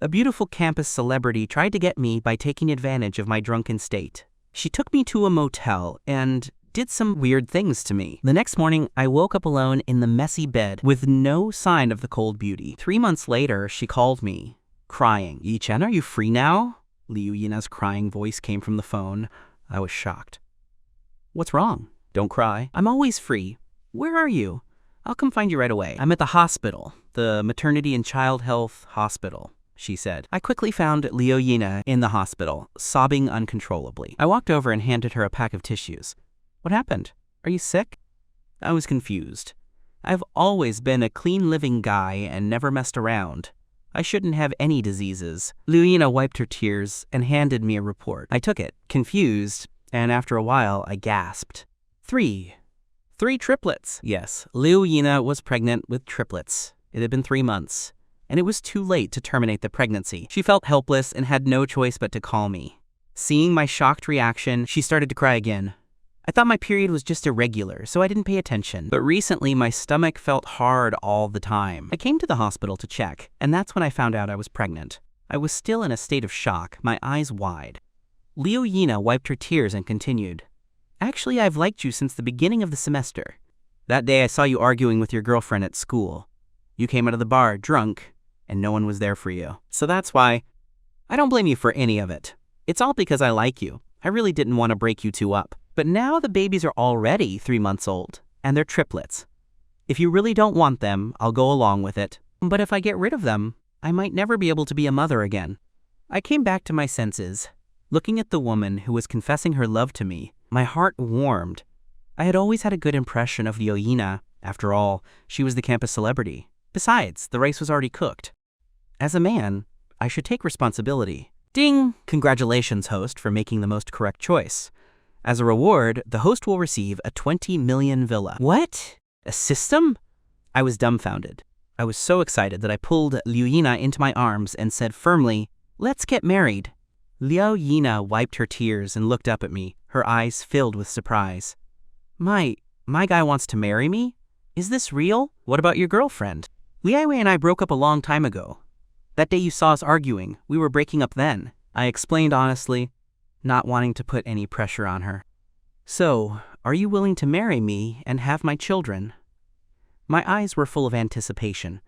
A beautiful campus celebrity tried to get me by taking advantage of my drunken state. She took me to a motel and did some weird things to me. The next morning, I woke up alone in the messy bed with no sign of the cold beauty. 3 months later, she called me, crying. "Yi-chan, are you free now?" Liu Yina's crying voice came from the phone. I was shocked. "What's wrong?" "Don't cry. I'm always free. Where are you? I'll come find you right away." "I'm at the hospital, the Maternity and Child Health Hospital," she said. I quickly found Liu Yina in the hospital, sobbing uncontrollably. I walked over and handed her a pack of tissues. "What happened? Are you sick?" I was confused. I've always been a clean-living guy and never messed around. I shouldn't have any diseases. Liu Yina wiped her tears and handed me a report. I took it, confused, and after a while I gasped. Three triplets. Yes, Liu Yina was pregnant with triplets. It had been 3 months, and it was too late to terminate the pregnancy. She felt helpless and had no choice but to call me. Seeing my shocked reaction, she started to cry again. I thought my period was just irregular, so I didn't pay attention. But recently, my stomach felt hard all the time. I came to the hospital to check, and that's when I found out I was pregnant. I was still in a state of shock, my eyes wide. Liu Yina wiped her tears and continued. "Actually, I've liked you since the beginning of the semester. That day I saw you arguing with your girlfriend at school. You came out of the bar drunk, and no one was there for you. So that's why. I don't blame you for any of it. It's all because I like you. I really didn't want to break you two up. But now the babies are already 3 months old, and they're triplets. If you really don't want them, I'll go along with it. But if I get rid of them, I might never be able to be a mother again." I came back to my senses. Looking at the woman who was confessing her love to me, my heart warmed. I had always had a good impression of Liu Yina. After all, she was the campus celebrity. Besides, the rice was already cooked. As a man, I should take responsibility. Ding! Congratulations, host, for making the most correct choice. As a reward, the host will receive a 20 million villa. What? A system? I was dumbfounded. I was so excited that I pulled Liu Yina into my arms and said firmly, "Let's get married." Liu Yina wiped her tears and looked up at me, her eyes filled with surprise. My guy wants to marry me? Is this real? What about your girlfriend? Liaiwei and I broke up a long time ago. That day you saw us arguing, we were breaking up then. I explained honestly, not wanting to put any pressure on her. "So, are you willing to marry me and have my children?" My eyes were full of anticipation.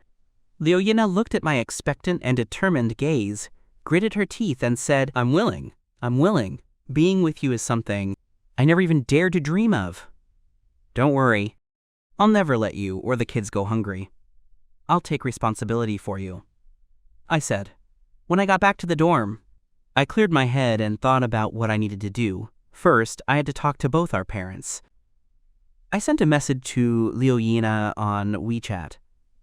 Liu Yina looked at my expectant and determined gaze, gritted her teeth and said, I'm willing. Being with you is something I never even dared to dream of. Don't worry. I'll never let you or the kids go hungry. I'll take responsibility for you," I said. When I got back to the dorm, I cleared my head and thought about what I needed to do. First, I had to talk to both our parents. I sent a message to Liu Yina on WeChat.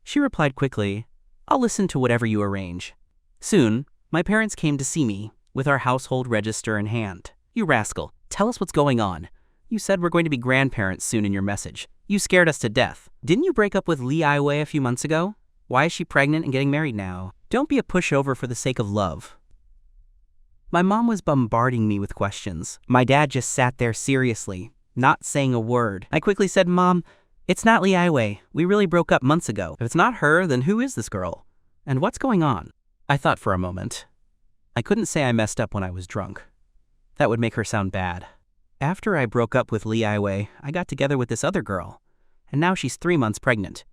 She replied quickly, "I'll listen to whatever you arrange." Soon, my parents came to see me, with our household register in hand. "You rascal, tell us what's going on. You said we're going to be grandparents soon in your message. You scared us to death. Didn't you break up with Li Aiwei a few months ago? Why is she pregnant and getting married now? Don't be a pushover for the sake of love." My mom was bombarding me with questions. My dad just sat there seriously, not saying a word. I quickly said, "Mom, it's not Li Aiwei. We really broke up months ago. If it's not her, then who is this girl? And what's going on?" I thought for a moment. I couldn't say I messed up when I was drunk. That would make her sound bad. After I broke up with Li Aiwei, I got together with this other girl, and now she's 3 months pregnant.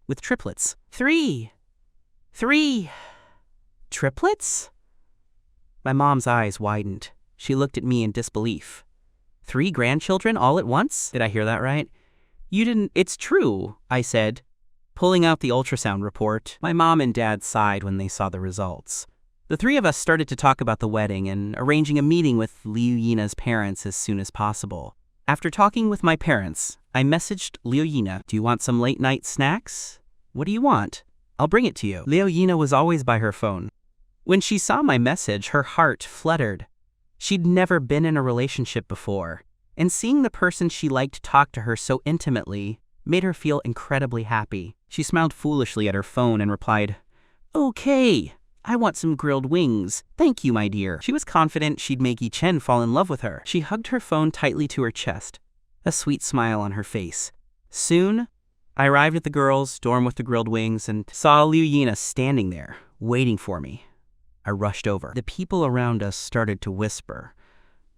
With triplets. Three triplets? My mom's eyes widened. She looked at me in disbelief. 3 grandchildren all at once? Did I hear that right? You didn't. It's true, I said, pulling out the ultrasound report. My mom and dad sighed when they saw the results. The 3 of us started to talk about the wedding and arranging a meeting with Liu Yina's parents as soon as possible. After talking with my parents, I messaged Liu Yina, "Do you want some late-night snacks? What do you want? I'll bring it to you." Liu Yina was always by her phone. When she saw my message, her heart fluttered. She'd never been in a relationship before, and seeing the person she liked talk to her so intimately made her feel incredibly happy. She smiled foolishly at her phone and replied, "Okay, I want some grilled wings. Thank you, my dear." She was confident she'd make Yi-Chen fall in love with her. She hugged her phone tightly to her chest, a sweet smile on her face. Soon, I arrived at the girls' dorm with the grilled wings and saw Liu Yina standing there, waiting for me. I rushed over. The people around us started to whisper.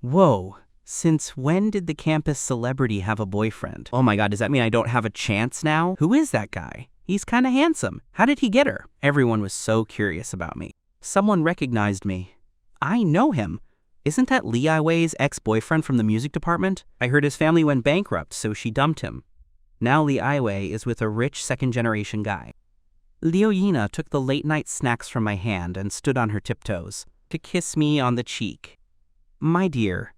Whoa, since when did the campus celebrity have a boyfriend? Oh my god, does that mean I don't have a chance now? Who is that guy? He's kinda handsome. How did he get her? Everyone was so curious about me. Someone recognized me. I know him. Isn't that Lee Ai-wei's ex-boyfriend from the music department? I heard his family went bankrupt, so she dumped him. Now Lee Ai-wei is with a rich second-generation guy. Liu Yina took the late-night snacks from my hand and stood on her tiptoes to kiss me on the cheek. My dear,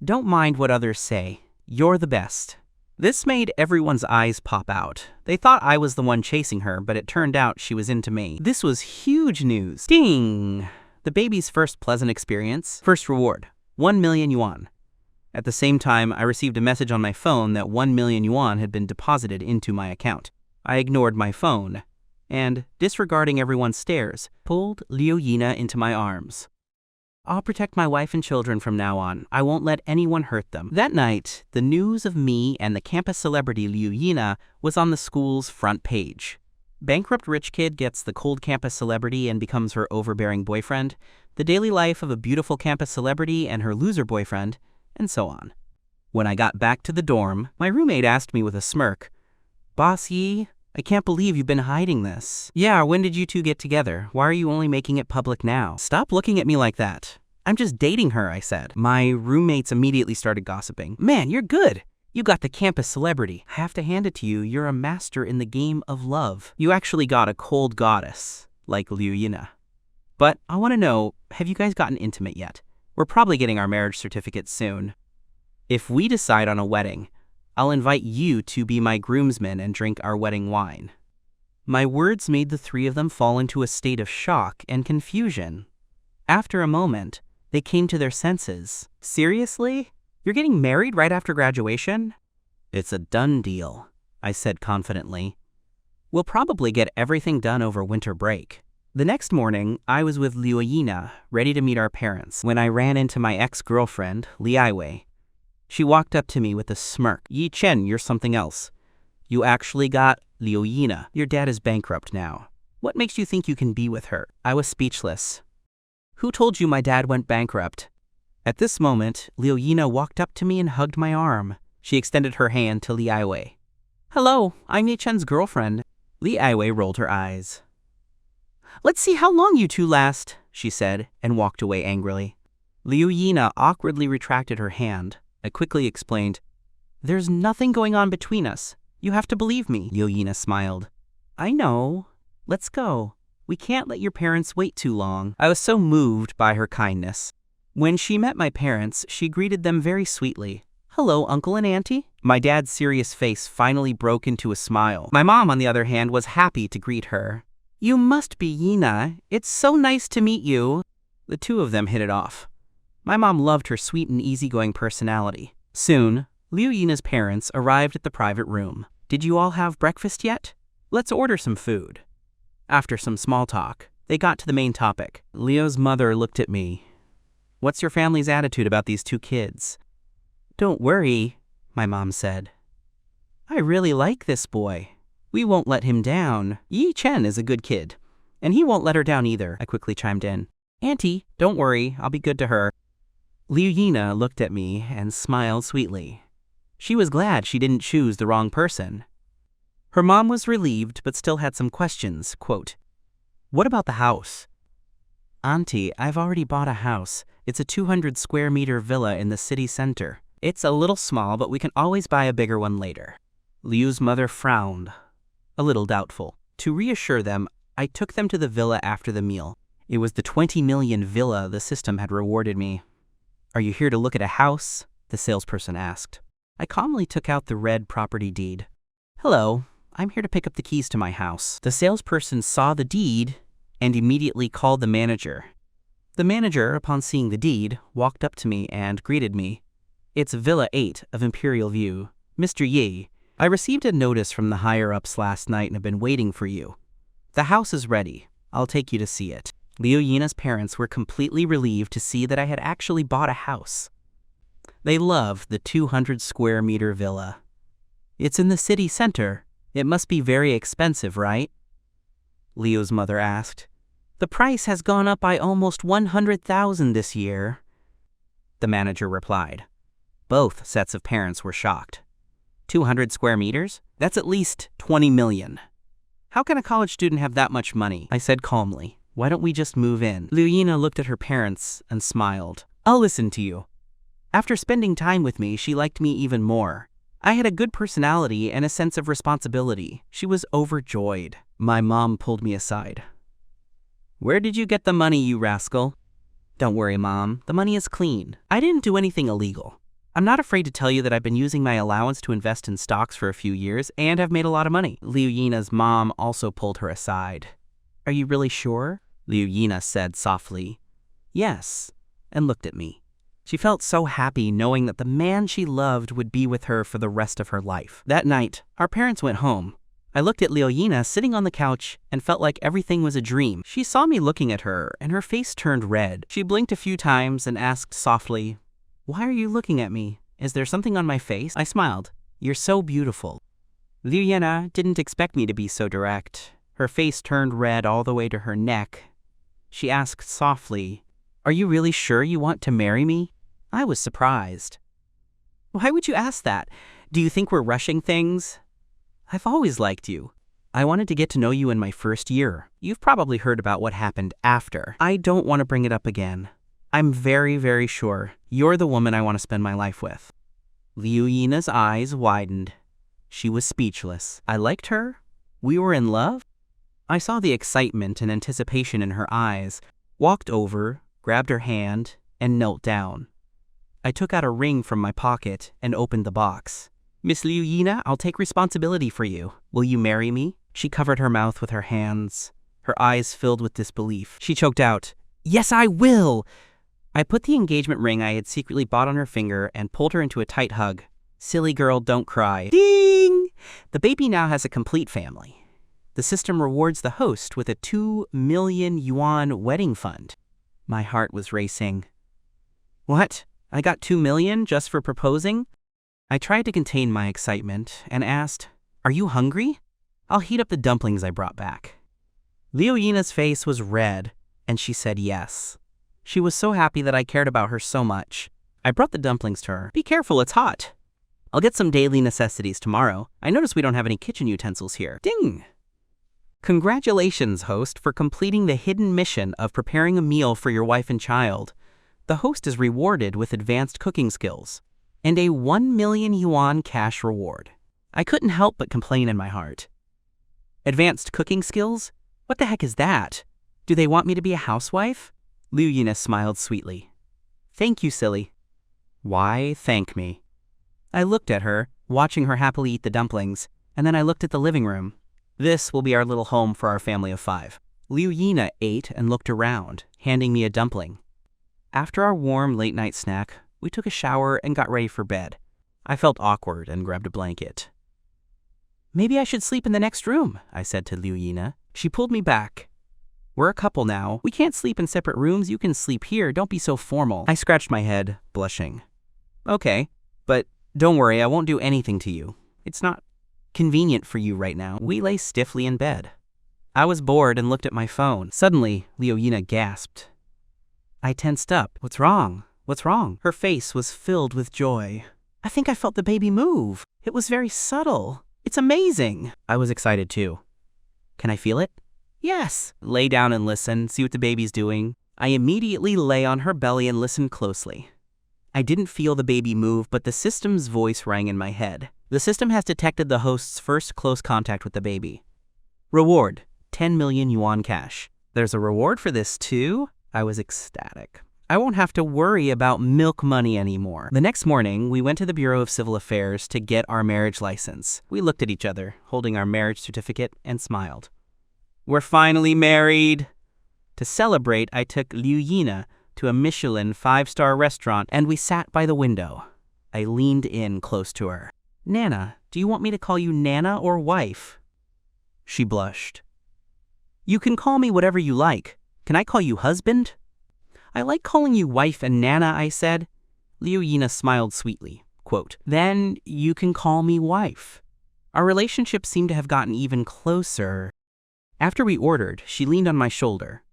don't mind what others say. You're the best. This made everyone's eyes pop out. They thought I was the one chasing her, but it turned out she was into me. This was huge news. Ding! The baby's first pleasant experience. First reward, 1 million yuan. At the same time, I received a message on my phone that 1 million yuan had been deposited into my account. I ignored my phone and, disregarding everyone's stares, pulled Liu Yina into my arms. I'll protect my wife and children from now on. I won't let anyone hurt them. That night, the news of me and the campus celebrity Liu Yina was on the school's front page. Bankrupt rich kid gets the cold campus celebrity and becomes her overbearing boyfriend, the daily life of a beautiful campus celebrity and her loser boyfriend, and so on. When I got back to the dorm, my roommate asked me with a smirk, Boss Yi, I can't believe you've been hiding this. Yeah, when did you two get together? Why are you only making it public now? Stop looking at me like that. I'm just dating her, I said. My roommates immediately started gossiping. Man, you're good. You got the campus celebrity. I have to hand it to you, you're a master in the game of love. You actually got a cold goddess, like Liu Yina. But I want to know, have you guys gotten intimate yet? We're probably getting our marriage certificate soon. If we decide on a wedding, I'll invite you to be my groomsmen and drink our wedding wine. My words made the three of them fall into a state of shock and confusion. After a moment, they came to their senses. Seriously? You're getting married right after graduation? It's a done deal, I said confidently. We'll probably get everything done over winter break. The next morning, I was with Liu Yina, ready to meet our parents, when I ran into my ex-girlfriend, Lee Ai-wei. She walked up to me with a smirk. Yi Chen, you're something else. You actually got Liu Yina. Your dad is bankrupt now. What makes you think you can be with her? I was speechless. Who told you my dad went bankrupt? At this moment, Liu Yina walked up to me and hugged my arm. She extended her hand to Lee Ai-wei. Hello, I'm Yi Chen's girlfriend. Lee Ai-wei rolled her eyes. Let's see how long you two last, she said, and walked away angrily. Liu Yina awkwardly retracted her hand. I quickly explained, There's nothing going on between us. You have to believe me. Liu Yina smiled. I know. Let's go. We can't let your parents wait too long. I was so moved by her kindness. When she met my parents, she greeted them very sweetly. Hello, Uncle and Auntie. My dad's serious face finally broke into a smile. My mom, on the other hand, was happy to greet her. You must be Yina. It's so nice to meet you. The two of them hit it off. My mom loved her sweet and easygoing personality. Soon, Liu Yina's parents arrived at the private room. Did you all have breakfast yet? Let's order some food. After some small talk, they got to the main topic. Leo's mother looked at me. What's your family's attitude about these two kids? Don't worry, my mom said. I really like this boy. We won't let him down. Yi Chen is a good kid, and he won't let her down either, I quickly chimed in. Auntie, don't worry, I'll be good to her. Liu Yina looked at me and smiled sweetly. She was glad she didn't choose the wrong person. Her mom was relieved but still had some questions. Quote, what about the house? Auntie, I've already bought a house. It's a 200 square meter villa in the city center. It's a little small, but we can always buy a bigger one later. Liu's mother frowned, a little doubtful. To reassure them, I took them to the villa after the meal. It was the 20 million villa the system had rewarded me. Are you here to look at a house? The salesperson asked. I calmly took out the red property deed. Hello, I'm here to pick up the keys to my house. The salesperson saw the deed and immediately called the manager. The manager, upon seeing the deed, walked up to me and greeted me. It's Villa 8 of Imperial View. Mr. Yi, I received a notice from the higher-ups last night and have been waiting for you. The house is ready. I'll take you to see it. Liu Yina's parents were completely relieved to see that I had actually bought a house. They loved the 200 square meter villa. It's in the city center. It must be very expensive, right? Leo's mother asked. The price has gone up by almost 100,000 this year, the manager replied. Both sets of parents were shocked. 200 square meters? That's at least 20 million. How can a college student have that much money? I said calmly. Why don't we just move in? Liu Yina looked at her parents and smiled. I'll listen to you. After spending time with me, she liked me even more. I had a good personality and a sense of responsibility. She was overjoyed. My mom pulled me aside. Where did you get the money, you rascal? Don't worry, Mom. The money is clean. I didn't do anything illegal. I'm not afraid to tell you that I've been using my allowance to invest in stocks for a few years and have made a lot of money. Liu Yina's mom also pulled her aside. Are you really sure? Liu Yina said softly. Yes, and looked at me. She felt so happy knowing that the man she loved would be with her for the rest of her life. That night, our parents went home. I looked at Liu Yina sitting on the couch and felt like everything was a dream. She saw me looking at her, and her face turned red. She blinked a few times and asked softly, Why are you looking at me? Is there something on my face? I smiled. You're so beautiful. Liu Yina didn't expect me to be so direct. Her face turned red all the way to her neck. She asked softly, Are you really sure you want to marry me? I was surprised. Why would you ask that? Do you think we're rushing things? I've always liked you. I wanted to get to know you in my first year. You've probably heard about what happened after. I don't want to bring it up again. I'm very, very sure you're the woman I want to spend my life with. Liu Yina's eyes widened. She was speechless. I liked her? We were in love? I saw the excitement and anticipation in her eyes, walked over, grabbed her hand, and knelt down. I took out a ring from my pocket and opened the box. Miss Liu Yina, I'll take responsibility for you. Will you marry me? She covered her mouth with her hands. Her eyes filled with disbelief. She choked out, Yes, I will! I put the engagement ring I had secretly bought on her finger and pulled her into a tight hug. Silly girl, don't cry. Ding! The baby now has a complete family. The system rewards the host with a 2 million yuan wedding fund. My heart was racing. What? I got 2 million just for proposing? I tried to contain my excitement and asked, Are you hungry? I'll heat up the dumplings I brought back. Liu Yina's face was red, and she said yes. She was so happy that I cared about her so much. I brought the dumplings to her. Be careful, it's hot. I'll get some daily necessities tomorrow. I notice we don't have any kitchen utensils here. Ding! Congratulations, host, for completing the hidden mission of preparing a meal for your wife and child. The host is rewarded with advanced cooking skills and a 1 million yuan cash reward. I couldn't help but complain in my heart. Advanced cooking skills? What the heck is that? Do they want me to be a housewife? Liu Yina smiled sweetly. Thank you, silly. Why thank me? I looked at her, watching her happily eat the dumplings, and then I looked at the living room. This will be our little home for our family of 5. Liu Yina ate and looked around, handing me a dumpling. After our warm late-night snack, we took a shower and got ready for bed. I felt awkward and grabbed a blanket. Maybe I should sleep in the next room, I said to Liu Yina. She pulled me back. We're a couple now. We can't sleep in separate rooms. You can sleep here. Don't be so formal. I scratched my head, blushing. Okay, but don't worry, I won't do anything to you. It's not convenient for you right now. We lay stiffly in bed. I was bored and looked at my phone. Suddenly, Liu Yina gasped. I tensed up. What's wrong? What's wrong? Her face was filled with joy. I think I felt the baby move. It was very subtle. It's amazing. I was excited too. Can I feel it? Yes. Lay down and listen, see what the baby's doing. I immediately lay on her belly and listened closely. I didn't feel the baby move, but the system's voice rang in my head. The system has detected the host's first close contact with the baby. Reward, 10 million yuan cash. There's a reward for this too? I was ecstatic. I won't have to worry about milk money anymore. The next morning, we went to the Bureau of Civil Affairs to get our marriage license. We looked at each other, holding our marriage certificate, and smiled. We're finally married! To celebrate, I took Liu Yina to a Michelin 5-star restaurant, and we sat by the window. I leaned in close to her. Nana, do you want me to call you Nana or wife? She blushed. You can call me whatever you like. Can I call you husband? I like calling you wife and Nana, I said. Liu Yina smiled sweetly. Quote, Then you can call me wife. Our relationship seemed to have gotten even closer. After we ordered, she leaned on my shoulder.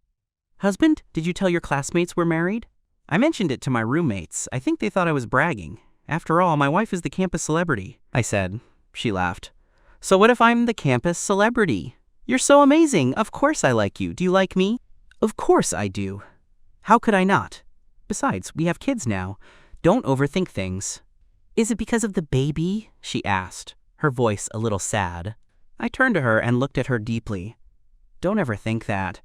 Husband, did you tell your classmates we're married? I mentioned it to my roommates. I think they thought I was bragging. After all, my wife is the campus celebrity, I said. She laughed. So what if I'm the campus celebrity? You're so amazing. Of course I like you. Do you like me? Of course I do. How could I not? Besides, we have kids now. Don't overthink things. Is it because of the baby? She asked, her voice a little sad. I turned to her and looked at her deeply. Don't ever think that.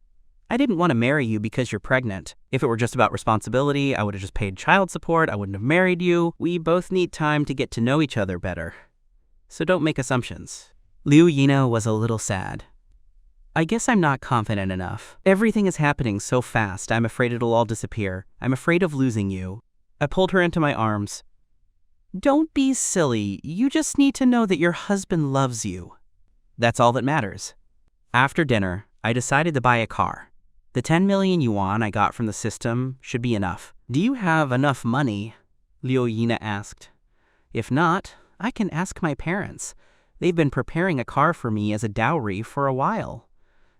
I didn't want to marry you because you're pregnant. If it were just about responsibility, I would have just paid child support. I wouldn't have married you. We both need time to get to know each other better. So don't make assumptions. Liu Yina was a little sad. I guess I'm not confident enough. Everything is happening so fast, I'm afraid it'll all disappear. I'm afraid of losing you. I pulled her into my arms. Don't be silly. You just need to know that your husband loves you. That's all that matters. After dinner, I decided to buy a car. The 10 million yuan I got from the system should be enough. Do you have enough money? Liu Yina asked. If not, I can ask my parents. They've been preparing a car for me as a dowry for a while.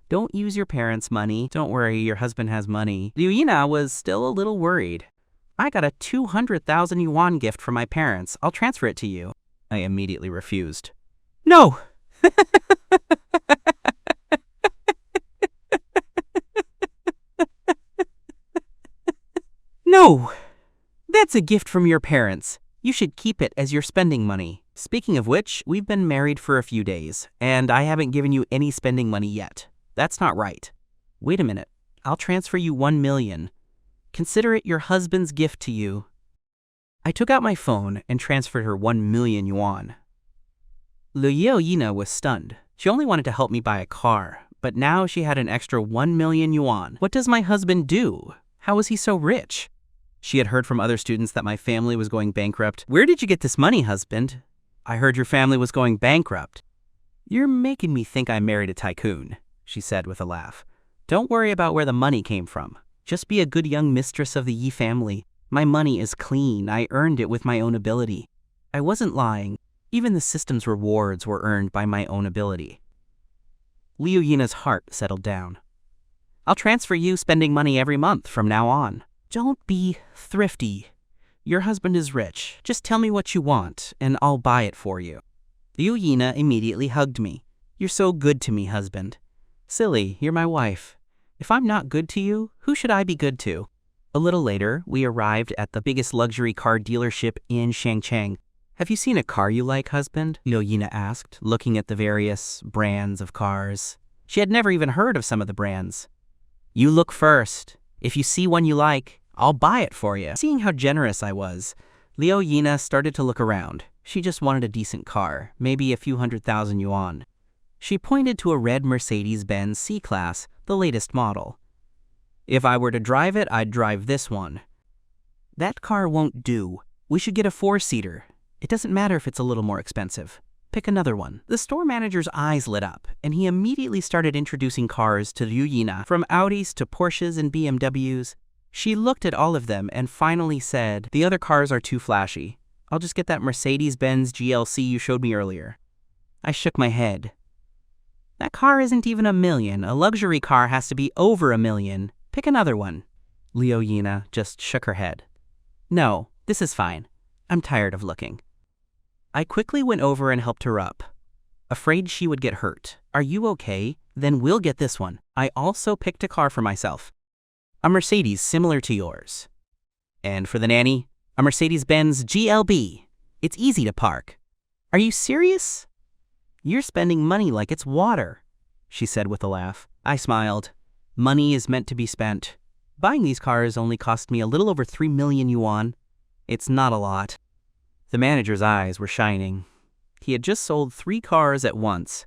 Don't use your parents' money. Don't worry, your husband has money. Liu Yina was still a little worried. I got a 200,000 yuan gift from my parents. I'll transfer it to you. I immediately refused. No! No! That's a gift from your parents. You should keep it as your spending money. Speaking of which, we've been married for a few days, and I haven't given you any spending money yet. That's not right. Wait a minute. I'll transfer you 1 million. Consider it your husband's gift to you. I took out my phone and transferred her 1 million yuan. Liu Yina was stunned. She only wanted to help me buy a car, but now she had an extra 1 million yuan. What does my husband do? How is he so rich? She had heard from other students that my family was going bankrupt. Where did you get this money, husband? I heard your family was going bankrupt. You're making me think I married a tycoon, she said with a laugh. Don't worry about where the money came from. Just be a good young mistress of the Yi family. My money is clean. I earned it with my own ability. I wasn't lying. Even the system's rewards were earned by my own ability. Liu Yina's heart settled down. I'll transfer you spending money every month from now on. Don't be thrifty. Your husband is rich. Just tell me what you want, and I'll buy it for you. Liu Yina immediately hugged me. You're so good to me, husband. Silly, you're my wife. If I'm not good to you, who should I be good to? A little later, we arrived at the biggest luxury car dealership in Shangcheng. Have you seen a car you like, husband? Liu Yina asked, looking at the various brands of cars. She had never even heard of some of the brands. You look first. If you see one you like, I'll buy it for you. Seeing how generous I was, Liu Yina started to look around. She just wanted a decent car, maybe a few 100,000 yuan. She pointed to a red Mercedes-Benz C-Class, the latest model. If I were to drive it, I'd drive this one. That car won't do. We should get a 4-seater. It doesn't matter if it's a little more expensive. Pick another one. The store manager's eyes lit up, and he immediately started introducing cars to Liu Yina, from Audis to Porsches and BMWs. She looked at all of them and finally said, the other cars are too flashy. I'll just get that Mercedes-Benz GLC you showed me earlier. I shook my head. That car isn't even $1 million. A luxury car has to be over $1 million. Pick another one. Liu Yina just shook her head. No, this is fine. I'm tired of looking. I quickly went over and helped her up. Afraid she would get hurt. Are you okay? Then we'll get this one. I also picked a car for myself. A Mercedes similar to yours. And for the nanny, a Mercedes-Benz GLB. It's easy to park. Are you serious? You're spending money like it's water, she said with a laugh. I smiled. Money is meant to be spent. Buying these cars only cost me a little over 3 million yuan. It's not a lot. The manager's eyes were shining. He had just sold 3 cars at once.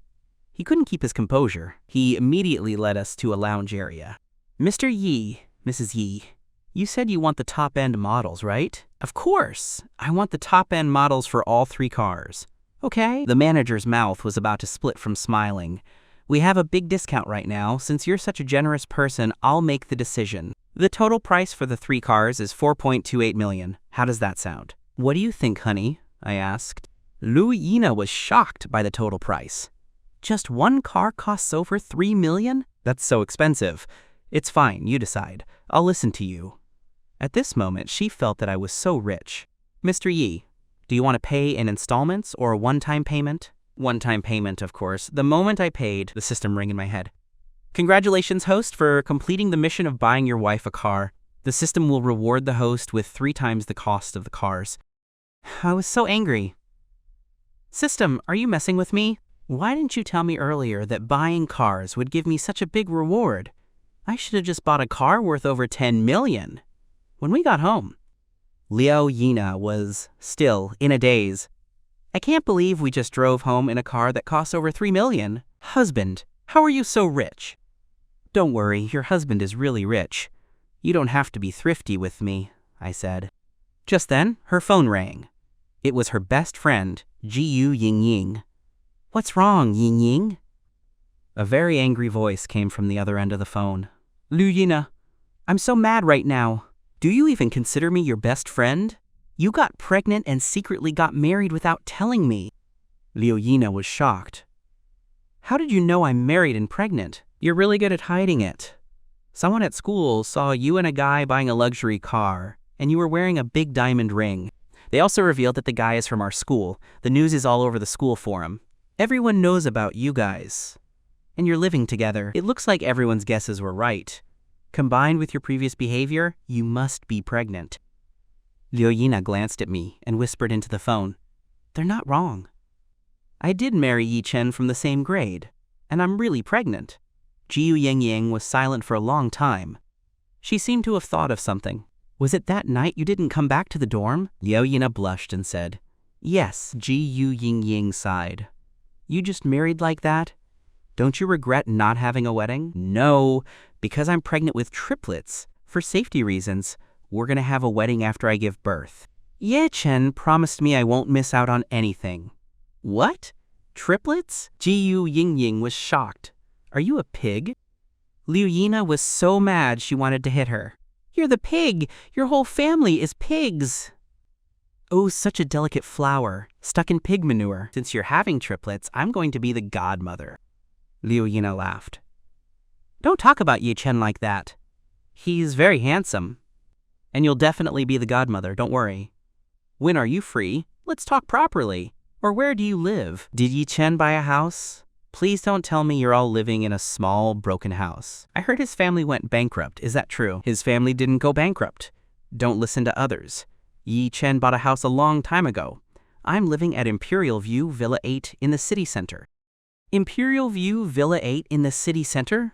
He couldn't keep his composure. He immediately led us to a lounge area. Mr. Yi, Mrs. Yi, you said you want the top-end models, right? Of course. I want the top-end models for all 3 cars. Okay. The manager's mouth was about to split from smiling. We have a big discount right now. Since you're such a generous person, I'll make the decision. The total price for the 3 cars is 4.28 million. How does that sound? What do you think, honey? I asked. Liu Yina was shocked by the total price. Just one car costs over 3 million? That's so expensive. It's fine, you decide. I'll listen to you. At this moment, she felt that I was so rich. Mr. Yi, do you want to pay in installments or a one-time payment? One-time payment, of course. The moment I paid, the system rang in my head. Congratulations, host, for completing the mission of buying your wife a car. The system will reward the host with 3 times the cost of the cars. I was so angry. System, are you messing with me? Why didn't you tell me earlier that buying cars would give me such a big reward? I should have just bought a car worth over 10 million. When we got home, Liu Yina was still in a daze. I can't believe we just drove home in a car that costs over 3 million. Husband, how are you so rich? Don't worry, your husband is really rich. You don't have to be thrifty with me, I said. Just then, her phone rang. It was her best friend, Jiyu Yingying. What's wrong, Yingying? A very angry voice came from the other end of the phone. Liu Yina, I'm so mad right now. Do you even consider me your best friend? You got pregnant and secretly got married without telling me. Liu Yina was shocked. How did you know I'm married and pregnant? You're really good at hiding it. Someone at school saw you and a guy buying a luxury car, and you were wearing a big diamond ring. They also revealed that the guy is from our school. The news is all over the school forum. Everyone knows about you guys. And you're living together. It looks like everyone's guesses were right. Combined with your previous behavior, you must be pregnant. Liu Yina glanced at me and whispered into the phone. They're not wrong. I did marry Yi Chen from the same grade, and I'm really pregnant. Jiyu Yingying was silent for a long time. She seemed to have thought of something. Was it that night you didn't come back to the dorm? Liu Yina blushed and said, Yes. Jiyu Yingying sighed. You just married like that? Don't you regret not having a wedding? No, because I'm pregnant with triplets. For safety reasons, we're gonna have a wedding after I give birth. Ye Chen promised me I won't miss out on anything. What? Triplets? Jiyu Yingying was shocked. Are you a pig? Liu Yina was so mad she wanted to hit her. You're the pig! Your whole family is pigs! Oh, such a delicate flower, stuck in pig manure. Since you're having triplets, I'm going to be the godmother. Liu Yina laughed. Don't talk about Yi Chen like that. He's very handsome. And you'll definitely be the godmother, don't worry. When are you free? Let's talk properly. Or where do you live? Did Yi Chen buy a house? Please don't tell me you're all living in a small, broken house. I heard his family went bankrupt. Is that true? His family didn't go bankrupt. Don't listen to others. Yi Chen bought a house a long time ago. I'm living at Imperial View, Villa 8 in the city center. Imperial View, Villa 8 in the city center?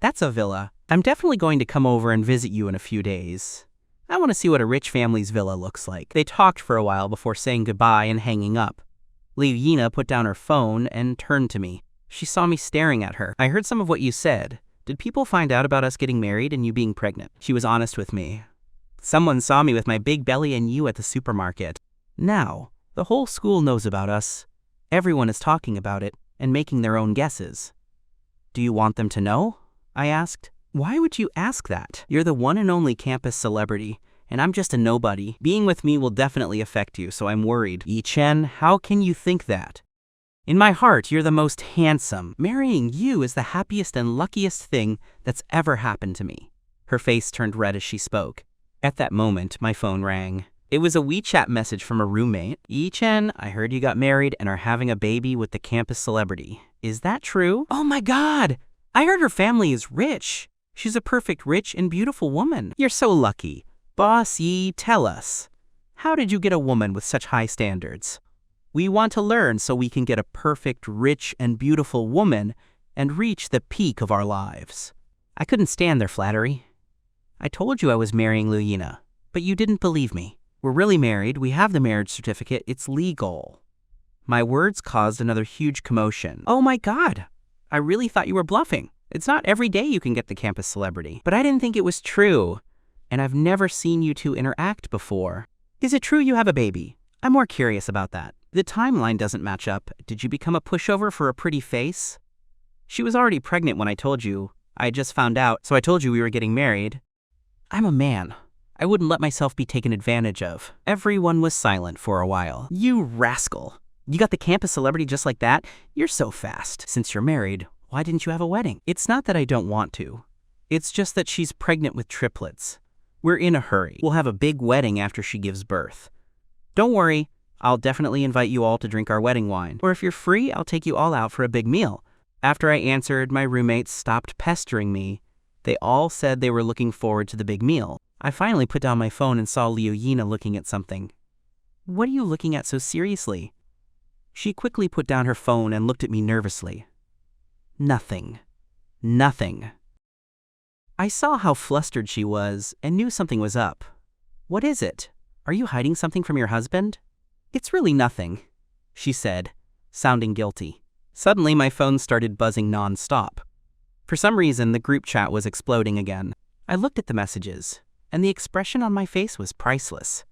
That's a villa. I'm definitely going to come over and visit you in a few days. I want to see what a rich family's villa looks like. They talked for a while before saying goodbye and hanging up. Liu Yina put down her phone and turned to me. She saw me staring at her. I heard some of what you said. Did people find out about us getting married and you being pregnant? She was honest with me. Someone saw me with my big belly and you at the supermarket. Now, the whole school knows about us. Everyone is talking about it and making their own guesses. Do you want them to know? I asked. Why would you ask that? You're the one and only campus celebrity, and I'm just a nobody. Being with me will definitely affect you, so I'm worried. Yi Chen, how can you think that? In my heart, you're the most handsome. Marrying you is the happiest and luckiest thing that's ever happened to me. Her face turned red as she spoke. At that moment, my phone rang. It was a WeChat message from a roommate. Yi Chen, I heard you got married and are having a baby with the campus celebrity. Is that true? Oh my God! I heard her family is rich. She's a perfect, rich, and beautiful woman. You're so lucky. Boss Yi, tell us. How did you get a woman with such high standards? We want to learn so we can get a perfect, rich, and beautiful woman and reach the peak of our lives. I couldn't stand their flattery. I told you I was marrying Liu Yina, but you didn't believe me. We're really married. We have the marriage certificate. It's legal. My words caused another huge commotion. Oh my God! I really thought you were bluffing. It's not every day you can get the campus celebrity. But I didn't think it was true. And I've never seen you two interact before. Is it true you have a baby? I'm more curious about that. The timeline doesn't match up. Did you become a pushover for a pretty face? She was already pregnant when I told you. I just found out, so I told you we were getting married. I'm a man. I wouldn't let myself be taken advantage of. Everyone was silent for a while. You rascal. You got the campus celebrity just like that? You're so fast. Since you're married, why didn't you have a wedding? It's not that I don't want to. It's just that she's pregnant with triplets. We're in a hurry. We'll have a big wedding after she gives birth. Don't worry, I'll definitely invite you all to drink our wedding wine. Or if you're free, I'll take you all out for a big meal. After I answered, my roommates stopped pestering me. They all said they were looking forward to the big meal. I finally put down my phone and saw Liu looking at something. What are you looking at so seriously? She quickly put down her phone and looked at me nervously. Nothing. Nothing. I saw how flustered she was and knew something was up. What is it? Are you hiding something from your husband? It's really nothing, she said, sounding guilty. Suddenly, my phone started buzzing non-stop. For some reason, the group chat was exploding again. I looked at the messages, and the expression on my face was priceless.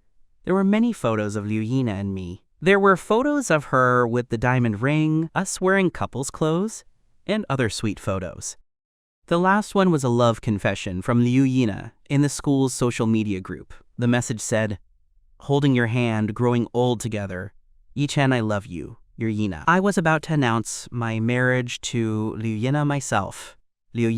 There were many photos of Liu and me. There were photos of her with the diamond ring, us wearing couple's clothes, and other sweet photos. The last one was a love confession from Liu in the school's social media group. The message said, "Holding your hand, growing old together. Yi-chen, I love you, your Yina." I was about to announce my marriage to Liu myself. Liu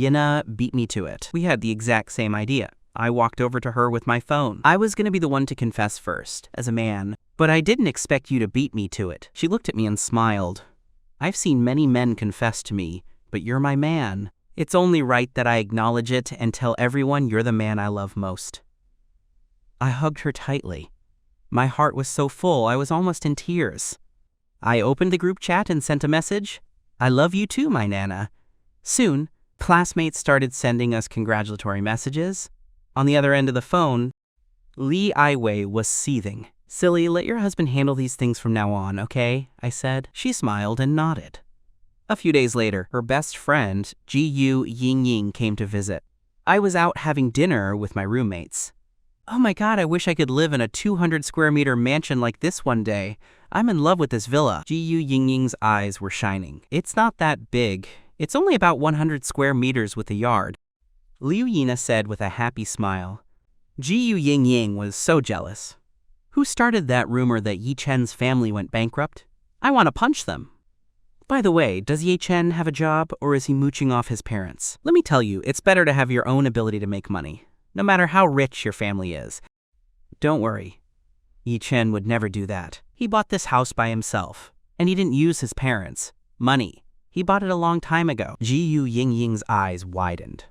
beat me to it. We had the exact same idea. I walked over to her with my phone. I was going to be the one to confess first, as a man, but I didn't expect you to beat me to it. She looked at me and smiled. I've seen many men confess to me, but you're my man. It's only right that I acknowledge it and tell everyone you're the man I love most. I hugged her tightly. My heart was so full I was almost in tears. I opened the group chat and sent a message. I love you too, my Nana. Soon, classmates started sending us congratulatory messages. On the other end of the phone, Li Aiwei was seething. "Silly, let your husband handle these things from now on, okay?" I said. She smiled and nodded. A few days later, her best friend, Jiyu Yingying, came to visit. I was out having dinner with my roommates. "Oh my god, I wish I could live in a 200 square meter mansion like this one day. I'm in love with this villa." Jiyu Yingying's eyes were shining. "It's not that big. It's only about 100 square meters with a yard." Liu said with a happy smile. Jiyu Yingying was so jealous. "Who started that rumor that Yi-chen's family went bankrupt? I want to punch them. By the way, does Yi-chen have a job, or is he mooching off his parents? Let me tell you, it's better to have your own ability to make money, no matter how rich your family is. Don't worry. Yi-chen would never do that. He bought this house by himself, and he didn't use his parents' money. He bought it a long time ago." Jiyu Yingying's eyes widened.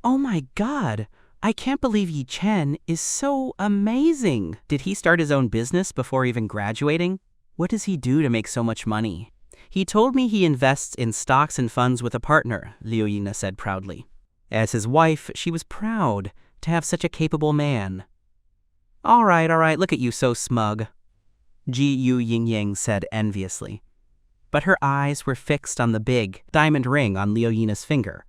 "Oh my god, I can't believe Yi-chen is so amazing. Did he start his own business before even graduating? What does he do to make so much money?" "He told me he invests in stocks and funds with a partner," Liu said proudly. As his wife, she was proud to have such a capable man. All right, look at you so smug," Jiyu Yingying said enviously. But her eyes were fixed on the big diamond ring on Liu finger.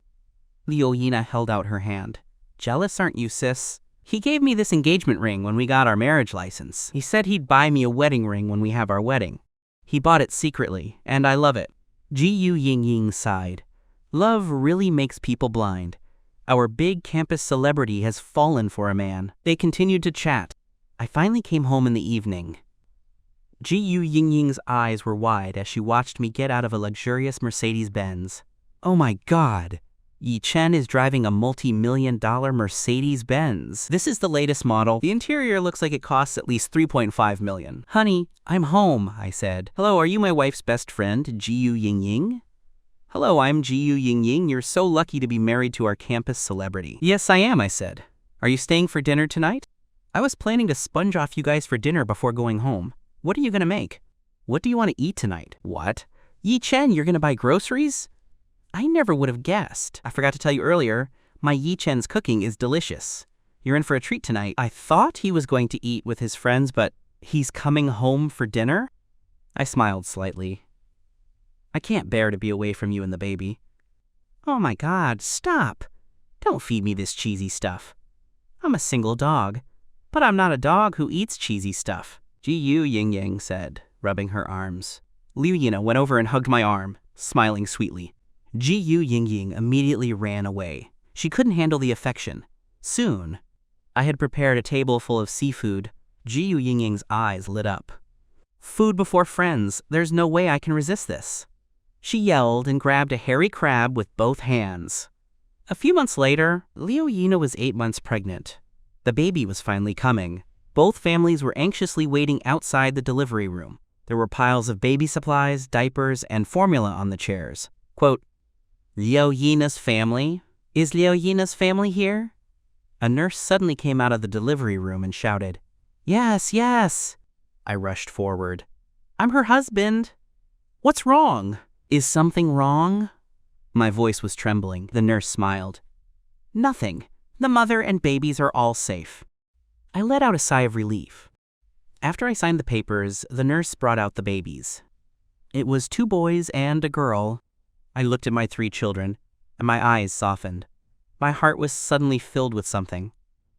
Liu held out her hand. "Jealous, aren't you, sis? He gave me this engagement ring when we got our marriage license. He said he'd buy me a wedding ring when we have our wedding. He bought it secretly, and I love it." Jiyu Yingying sighed. "Love really makes people blind. Our big campus celebrity has fallen for a man." They continued to chat. I finally came home in the evening. Jiyu Yingying's eyes were wide as she watched me get out of a luxurious Mercedes-Benz. "Oh my god! Yi-chen is driving a multi-million-dollar Mercedes-Benz. This is the latest model. The interior looks like it costs at least $3.5 million. Honey, I'm home," I said. "Hello, are you my wife's best friend, Jiyu Yingying?" "Hello, I'm Jiyu Yingying. You're so lucky to be married to our campus celebrity." "Yes, I am," I said. "Are you staying for dinner tonight?" "I was planning to sponge off you guys for dinner before going home. What are you gonna make? What do you want to eat tonight?" "What? Yi-chen, you're gonna buy groceries?" I never would have guessed. I forgot to tell you earlier, my Yi-chen's cooking is delicious. You're in for a treat tonight. I thought he was going to eat with his friends, but he's coming home for dinner? I smiled slightly. I can't bear to be away from you and the baby. "Oh my god, stop. Don't feed me this cheesy stuff. I'm a single dog, but I'm not a dog who eats cheesy stuff," Jiyu Yingying said, rubbing her arms. Liu went over and hugged my arm, smiling sweetly. Jiyu Yingying immediately ran away. She couldn't handle the affection. Soon, I had prepared a table full of seafood. Jiyu Yingying's eyes lit up. "Food before friends. There's no way I can resist this." She yelled and grabbed a hairy crab with both hands. A few months later, Liu Yina was 8 months pregnant. The baby was finally coming. Both families were anxiously waiting outside the delivery room. There were piles of baby supplies, diapers, and formula on the chairs. Quote, Liu Yina's family? Is Liu Yina's family here? A nurse suddenly came out of the delivery room and shouted, Yes, yes. I rushed forward. I'm her husband. What's wrong? Is something wrong? My voice was trembling. The nurse smiled. Nothing. The mother and babies are all safe. I let out a sigh of relief. After I signed the papers, the nurse brought out the babies. It was 2 boys and a girl. I looked at my 3 children, and my eyes softened. My heart was suddenly filled with something.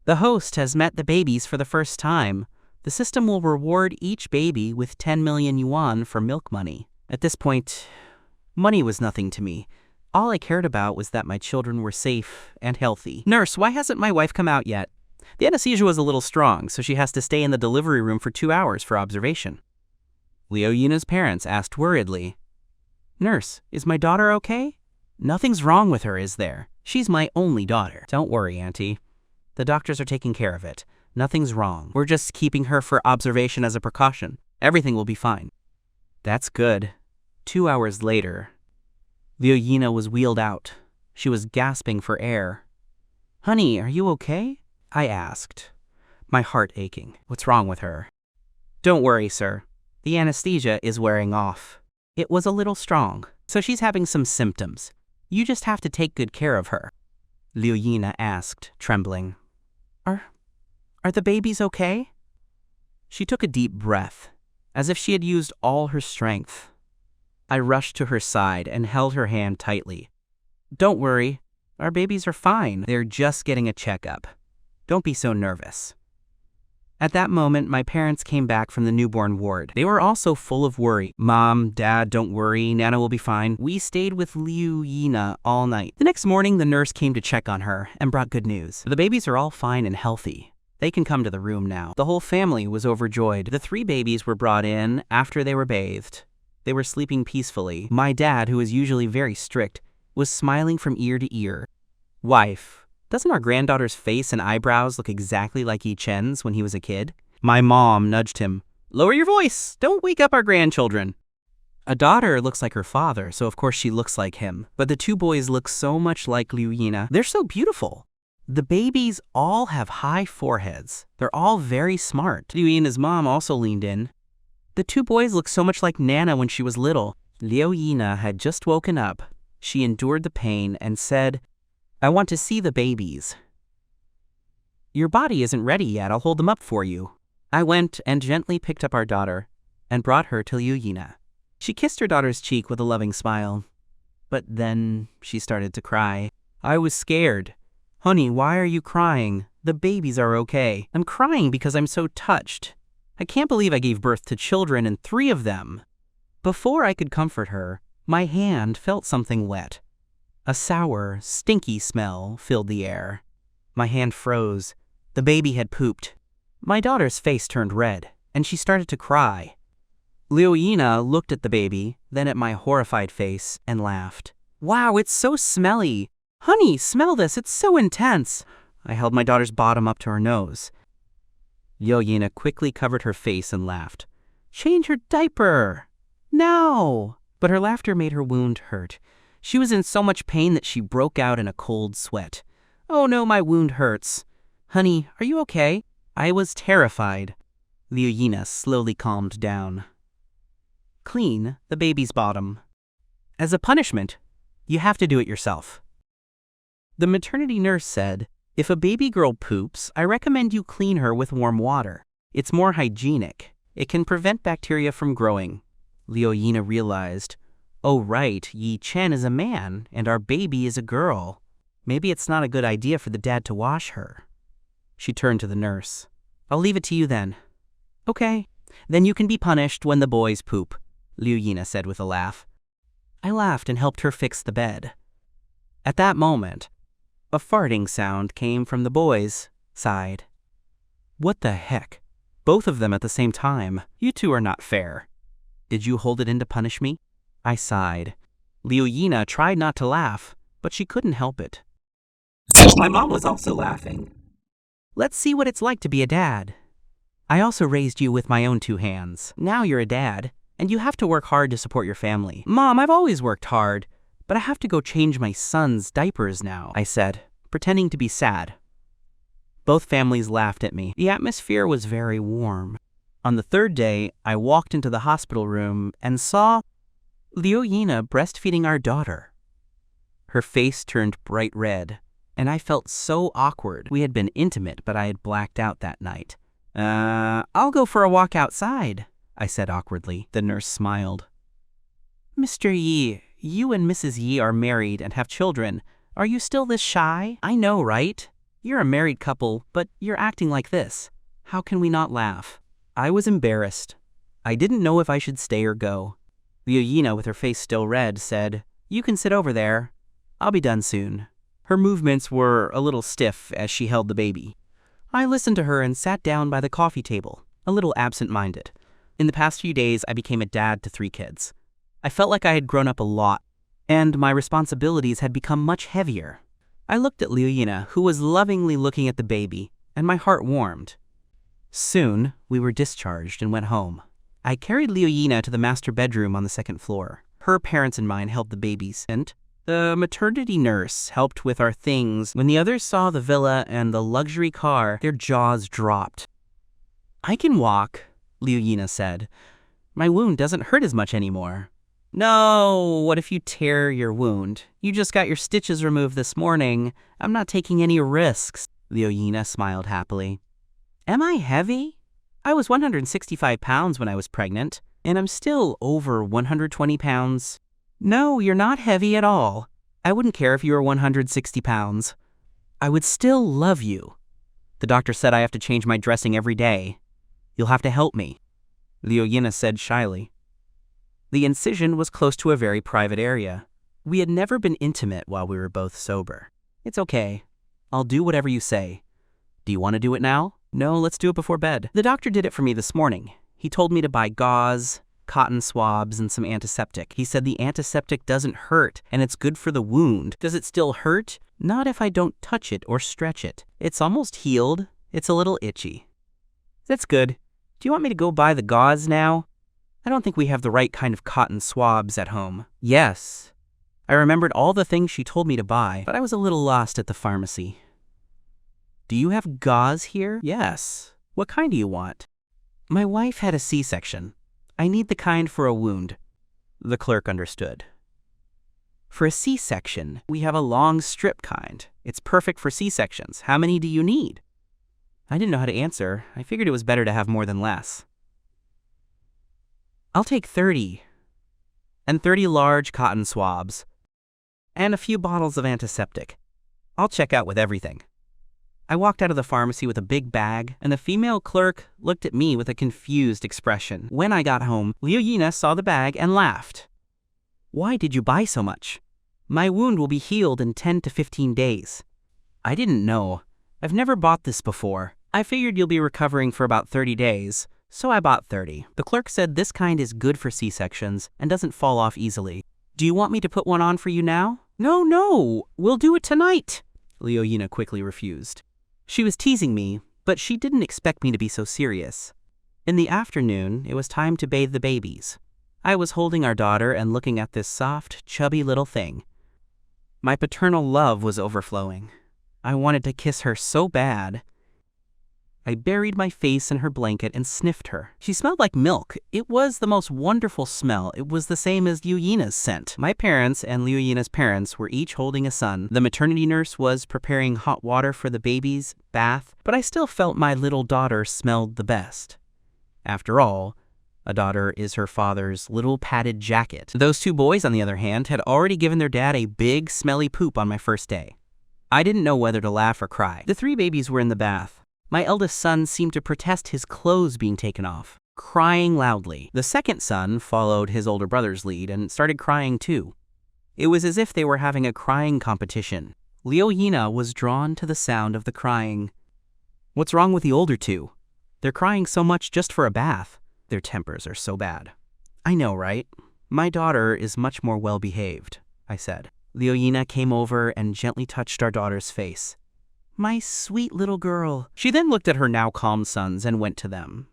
The host has met the babies for the first time. The system will reward each baby with 10 million yuan for milk money. At this point, money was nothing to me. All I cared about was that my children were safe and healthy. Nurse, why hasn't my wife come out yet? The anesthesia was a little strong, so she has to stay in the delivery room for 2 hours for observation. Liu Yina's parents asked worriedly, Nurse, is my daughter okay? Nothing's wrong with her, is there? She's my only daughter. Don't worry, Auntie. The doctors are taking care of it. Nothing's wrong. We're just keeping her for observation as a precaution. Everything will be fine. That's good. 2 hours later, Liu Yina was wheeled out. She was gasping for air. Honey, are you okay? I asked, my heart aching. What's wrong with her? Don't worry, sir. The anesthesia is wearing off. It was a little strong, so she's having some symptoms. You just have to take good care of her. Liu Yina asked, trembling. Are the babies okay? She took a deep breath, as if she had used all her strength. I rushed to her side and held her hand tightly. Don't worry, our babies are fine. They're just getting a checkup. Don't be so nervous. At that moment, my parents came back from the newborn ward. They were also full of worry. Mom, Dad, don't worry, Nana will be fine. We stayed with Liu Yina all night. The next morning, the nurse came to check on her and brought good news. The babies are all fine and healthy. They can come to the room now. The whole family was overjoyed. The 3 babies were brought in after they were bathed. They were sleeping peacefully. My dad, who is usually very strict, was smiling from ear to ear. Wife, doesn't our granddaughter's face and eyebrows look exactly like Yi Chen's when he was a kid? My mom nudged him. Lower your voice! Don't wake up our grandchildren. A daughter looks like her father, so of course she looks like him. But the 2 boys look so much like Liu Yina. They're so beautiful. The babies all have high foreheads. They're all very smart. Liu Yina's mom also leaned in. The 2 boys look so much like Nana when she was little. Liu Yina had just woken up. She endured the pain and said, I want to see the babies. Your body isn't ready yet. I'll hold them up for you. I went and gently picked up our daughter and brought her to Liu Yina. She kissed her daughter's cheek with a loving smile. But then she started to cry. I was scared. Honey, why are you crying? The babies are okay. I'm crying because I'm so touched. I can't believe I gave birth to children and 3 of them. Before I could comfort her, my hand felt something wet. A sour, stinky smell filled the air. My hand froze. The baby had pooped. My daughter's face turned red, and she started to cry. Liu Yina looked at the baby, then at my horrified face, and laughed. Wow, it's so smelly. Honey, smell this. It's so intense. I held my daughter's bottom up to her nose. Liu Yina quickly covered her face and laughed. Change her diaper. Now. But her laughter made her wound hurt. She was in so much pain that she broke out in a cold sweat. Oh no, my wound hurts. Honey, are you okay? I was terrified. Liu Yina slowly calmed down. Clean the baby's bottom. As a punishment, you have to do it yourself. The maternity nurse said, if a baby girl poops, I recommend you clean her with warm water. It's more hygienic. It can prevent bacteria from growing. Liu Yina realized, oh right, Yi Chen is a man, and our baby is a girl. Maybe it's not a good idea for the dad to wash her. She turned to the nurse. I'll leave it to you then. Okay, then you can be punished when the boys poop, Liu Yina said with a laugh. I laughed and helped her fix the bed. At that moment, a farting sound came from the boys' side. What the heck? Both of them at the same time. You 2 are not fair. Did you hold it in to punish me? I sighed. Liu Yina tried not to laugh, but she couldn't help it. My mom was also laughing. Let's see what it's like to be a dad. I also raised you with my own 2 hands. Now you're a dad, and you have to work hard to support your family. Mom, I've always worked hard, but I have to go change my son's diapers now, I said, pretending to be sad. Both families laughed at me. The atmosphere was very warm. On the 3rd day, I walked into the hospital room and saw Liu Yina breastfeeding our daughter. Her face turned bright red, and I felt so awkward. We had been intimate, but I had blacked out that night. I'll go for a walk outside, I said awkwardly. The nurse smiled. Mr. Yi, you and Mrs. Yi are married and have children. Are you still this shy? I know, right? You're a married couple, but you're acting like this. How can we not laugh? I was embarrassed. I didn't know if I should stay or go. Liu Yina, with her face still red, said, "You can sit over there. I'll be done soon." Her movements were a little stiff as she held the baby. I listened to her and sat down by the coffee table, a little absent-minded. In the past few days, I became a dad to 3 kids. I felt like I had grown up a lot, and my responsibilities had become much heavier. I looked at Liu Yina, who was lovingly looking at the baby, and my heart warmed. Soon, we were discharged and went home. I carried Liu Yina to the master bedroom on the 2nd floor. Her parents and mine held the babies, and the maternity nurse helped with our things. When the others saw the villa and the luxury car, their jaws dropped. "I can walk," Liu Yina said. "My wound doesn't hurt as much anymore." "No, what if you tear your wound? You just got your stitches removed this morning. I'm not taking any risks." Liu Yina smiled happily. "Am I heavy? I was 165 pounds when I was pregnant, and I'm still over 120 pounds. No, you're not heavy at all. I wouldn't care if you were 160 pounds. I would still love you. The doctor said I have to change my dressing every day. You'll have to help me," Liu Yina said shyly. The incision was close to a very private area. We had never been intimate while we were both sober. "It's okay. I'll do whatever you say. Do you want to do it now?" "No, let's do it before bed." The doctor did it for me this morning. He told me to buy gauze, cotton swabs, and some antiseptic. He said the antiseptic doesn't hurt, and it's good for the wound. Does it still hurt? Not if I don't touch it or stretch it. It's almost healed. It's a little itchy. That's good. Do you want me to go buy the gauze now? I don't think we have the right kind of cotton swabs at home. Yes. I remembered all the things she told me to buy, but I was a little lost at the pharmacy. Do you have gauze here? Yes. What kind do you want? My wife had a C-section. I need the kind for a wound. The clerk understood. For a C-section, we have a long strip kind. It's perfect for C-sections. How many do you need? I didn't know how to answer. I figured it was better to have more than less. I'll take 30. And 30 large cotton swabs. And a few bottles of antiseptic. I'll check out with everything. I walked out of the pharmacy with a big bag, and the female clerk looked at me with a confused expression. When I got home, Liu Yina saw the bag and laughed. "Why did you buy so much? My wound will be healed in 10 to 15 days. I didn't know. I've never bought this before. I figured you'll be recovering for about 30 days, so I bought 30. The clerk said this kind is good for C-sections and doesn't fall off easily. Do you want me to put one on for you now? No, we'll do it tonight, Liu Yina quickly refused. She was teasing me, but she didn't expect me to be so serious. In the afternoon, it was time to bathe the babies. I was holding our daughter and looking at this soft, chubby little thing. My paternal love was overflowing. I wanted to kiss her so bad. I buried my face in her blanket and sniffed her. She smelled like milk. It was the most wonderful smell. It was the same as Liu Yina's scent. My parents and Liu Yina's parents were each holding a son. The maternity nurse was preparing hot water for the baby's bath, but I still felt my little daughter smelled the best. After all, a daughter is her father's little padded jacket. Those 2 boys, on the other hand, had already given their dad a big, smelly poop on my first day. I didn't know whether to laugh or cry. The 3 babies were in the bath. My eldest son seemed to protest his clothes being taken off, crying loudly. The second son followed his older brother's lead and started crying too. It was as if they were having a crying competition. Liu Yina was drawn to the sound of the crying. What's wrong with the older 2? They're crying so much just for a bath. Their tempers are so bad. I know, right? My daughter is much more well-behaved, I said. Liu came over and gently touched our daughter's face. My sweet little girl. She then looked at her now calm sons and went to them.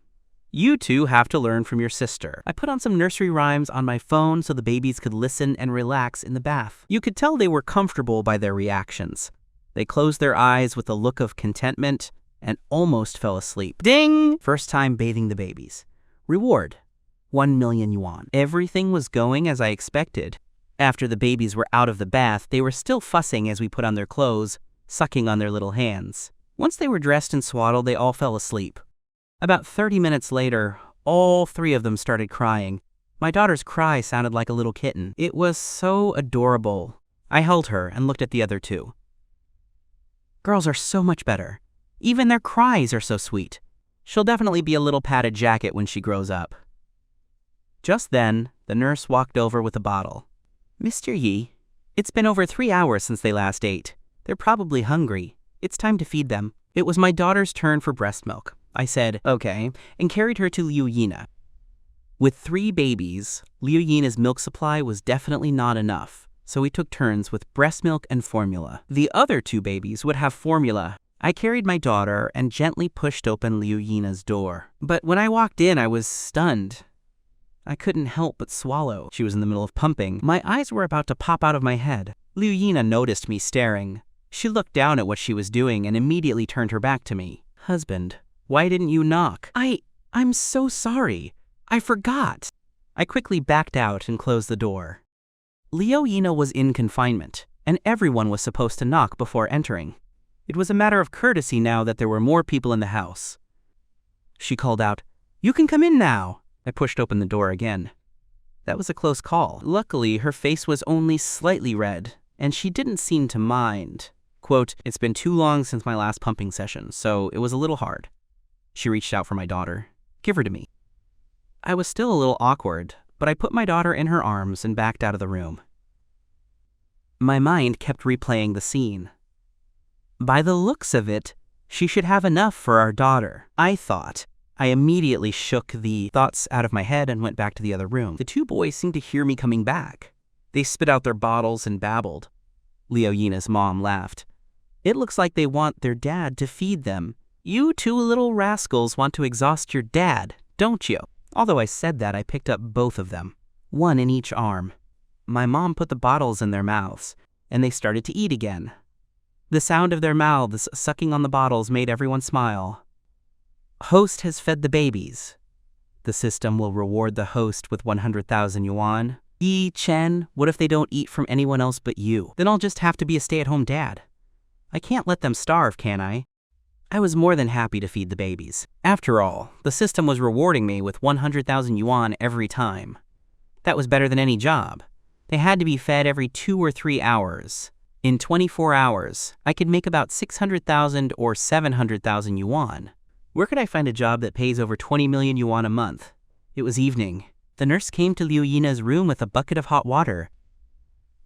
You two have to learn from your sister. I put on some nursery rhymes on my phone so the babies could listen and relax in the bath. You could tell they were comfortable by their reactions. They closed their eyes with a look of contentment and almost fell asleep. Ding! First time bathing the babies. Reward, 1 million yuan. Everything was going as I expected. After the babies were out of the bath, they were still fussing as we put on their clothes, sucking on their little hands. Once they were dressed and swaddled, they all fell asleep. About 30 minutes later, all 3 of them started crying. My daughter's cry sounded like a little kitten. It was so adorable. I held her and looked at the other 2. Girls are so much better. Even their cries are so sweet. She'll definitely be a little padded jacket when she grows up. Just then, the nurse walked over with a bottle. Mr. Yi, it's been over 3 hours since they last ate. They're probably hungry. It's time to feed them. It was my daughter's turn for breast milk. I said, okay, and carried her to Liu Yina. With 3 babies, Liu Yina's milk supply was definitely not enough, so we took turns with breast milk and formula. The other 2 babies would have formula. I carried my daughter and gently pushed open Liu Yina's door. But when I walked in, I was stunned. I couldn't help but swallow. She was in the middle of pumping. My eyes were about to pop out of my head. Liu Yina noticed me staring. She looked down at what she was doing and immediately turned her back to me. Husband, why didn't you knock? I'm so sorry. I forgot. I quickly backed out and closed the door. Liu Yina was in confinement, and everyone was supposed to knock before entering. It was a matter of courtesy now that there were more people in the house. She called out, "You can come in now." I pushed open the door again. That was a close call. Luckily, her face was only slightly red, and she didn't seem to mind. Quote, "It's been too long since my last pumping session, so it was a little hard." She reached out for my daughter. "Give her to me." I was still a little awkward, but I put my daughter in her arms and backed out of the room. My mind kept replaying the scene. By the looks of it, she should have enough for our daughter, I thought. I immediately shook the thoughts out of my head and went back to the other room. The 2 boys seemed to hear me coming back. They spit out their bottles and babbled. Liu Yina's mom laughed. "It looks like they want their dad to feed them. You 2 little rascals want to exhaust your dad, don't you?" Although I said that, I picked up both of them, 1 in each arm. My mom put the bottles in their mouths, and they started to eat again. The sound of their mouths sucking on the bottles made everyone smile. Host has fed the babies. The system will reward the host with 100,000 yuan. Yi Chen, what if they don't eat from anyone else but you? Then I'll just have to be a stay-at-home dad. I can't let them starve, can I? I was more than happy to feed the babies. After all, the system was rewarding me with 100,000 yuan every time. That was better than any job. They had to be fed every 2 or 3 hours. In 24 hours, I could make about 600,000 or 700,000 yuan. Where could I find a job that pays over 20 million yuan a month? It was evening. The nurse came to Liu Yina's room with a bucket of hot water.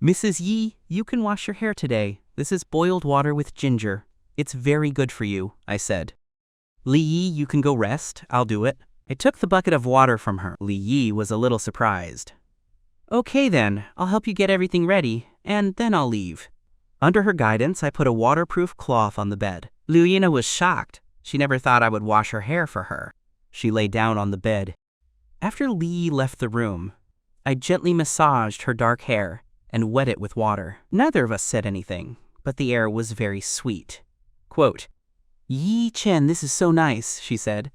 "Mrs. Yi, you can wash your hair today. This is boiled water with ginger. It's very good for you," I said. "Li Yi, you can go rest. I'll do it." I took the bucket of water from her. Li Yi was a little surprised. "Okay then, I'll help you get everything ready, and then I'll leave." Under her guidance, I put a waterproof cloth on the bed. Liu Yina was shocked. She never thought I would wash her hair for her. She lay down on the bed. After Li Yi left the room, I gently massaged her dark hair and wet it with water. Neither of us said anything, but the air was very sweet. Quote, "Yi Chen, this is so nice," she said.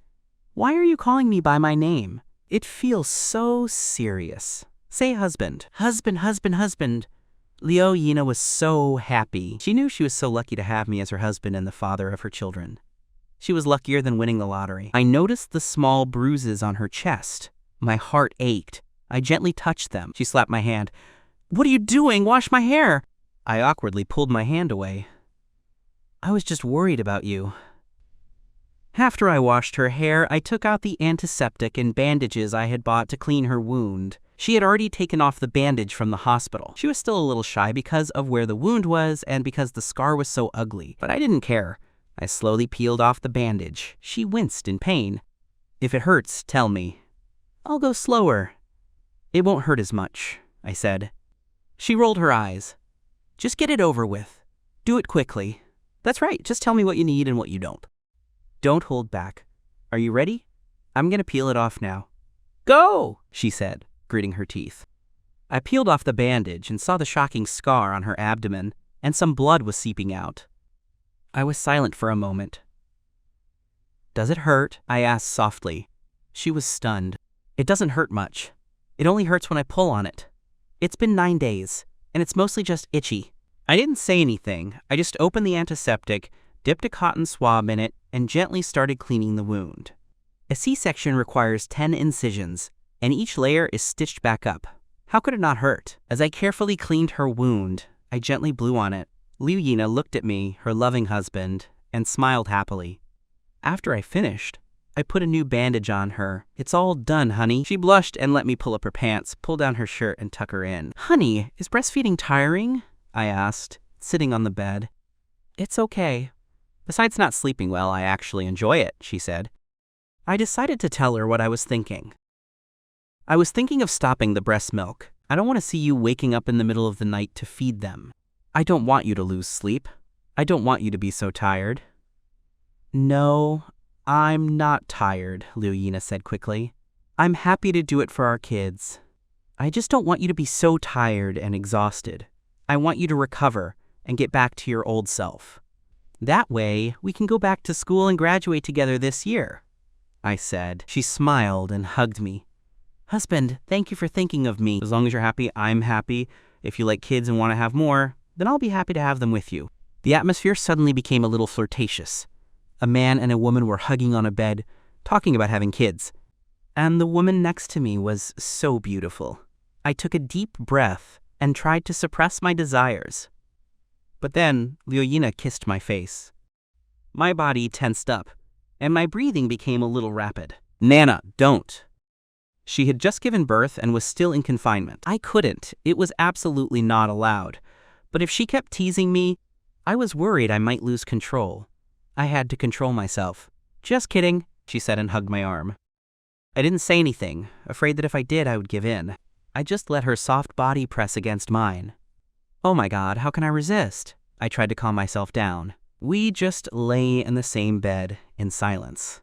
"Why are you calling me by my name? It feels so serious. Say husband. Husband, husband, husband." Liu Yina was so happy. She knew she was so lucky to have me as her husband and the father of her children. She was luckier than winning the lottery. I noticed the small bruises on her chest. My heart ached. I gently touched them. She slapped my hand. "What are you doing? Wash my hair." I awkwardly pulled my hand away. "I was just worried about you." After I washed her hair, I took out the antiseptic and bandages I had bought to clean her wound. She had already taken off the bandage from the hospital. She was still a little shy because of where the wound was and because the scar was so ugly, but I didn't care. I slowly peeled off the bandage. She winced in pain. "If it hurts, tell me. I'll go slower." "It won't hurt as much," I said. She rolled her eyes. Just get it over with. Do it quickly. That's right, just tell me what you need and what you don't. Don't hold back. Are you ready? I'm gonna peel it off now. Go, she said, gritting her teeth. I peeled off the bandage and saw the shocking scar on her abdomen, and some blood was seeping out. I was silent for a moment. Does it hurt? I asked softly. She was stunned. It doesn't hurt much. It only hurts when I pull on it. It's been 9 days, and it's mostly just itchy. I didn't say anything. I just opened the antiseptic, dipped a cotton swab in it, and gently started cleaning the wound. A C-section requires 10 incisions, and each layer is stitched back up. How could it not hurt? As I carefully cleaned her wound, I gently blew on it. Liu Yina looked at me, her loving husband, and smiled happily. After I finished, I put a new bandage on her. It's all done, honey. She blushed and let me pull up her pants, pull down her shirt, and tuck her in. Honey, is breastfeeding tiring? I asked, sitting on the bed. It's okay. Besides not sleeping well, I actually enjoy it, she said. I decided to tell her what I was thinking. I was thinking of stopping the breast milk. I don't want to see you waking up in the middle of the night to feed them. I don't want you to lose sleep. I don't want you to be so tired. No, I'm not tired, Liu Yina said quickly. I'm happy to do it for our kids. I just don't want you to be so tired and exhausted. I want you to recover and get back to your old self. That way, we can go back to school and graduate together this year, I said. She smiled and hugged me. Husband, thank you for thinking of me. As long as you're happy, I'm happy. If you like kids and want to have more, then I'll be happy to have them with you. The atmosphere suddenly became a little flirtatious. A man and a woman were hugging on a bed, talking about having kids. And the woman next to me was so beautiful. I took a deep breath and tried to suppress my desires. But then Liu Yina kissed my face. My body tensed up, and my breathing became a little rapid. Nana, don't. She had just given birth and was still in confinement. I couldn't. It was absolutely not allowed. But if she kept teasing me, I was worried I might lose control. I had to control myself. Just kidding, she said and hugged my arm. I didn't say anything, afraid that if I did, I would give in. I just let her soft body press against mine. Oh my God, how can I resist? I tried to calm myself down. We just lay in the same bed in silence.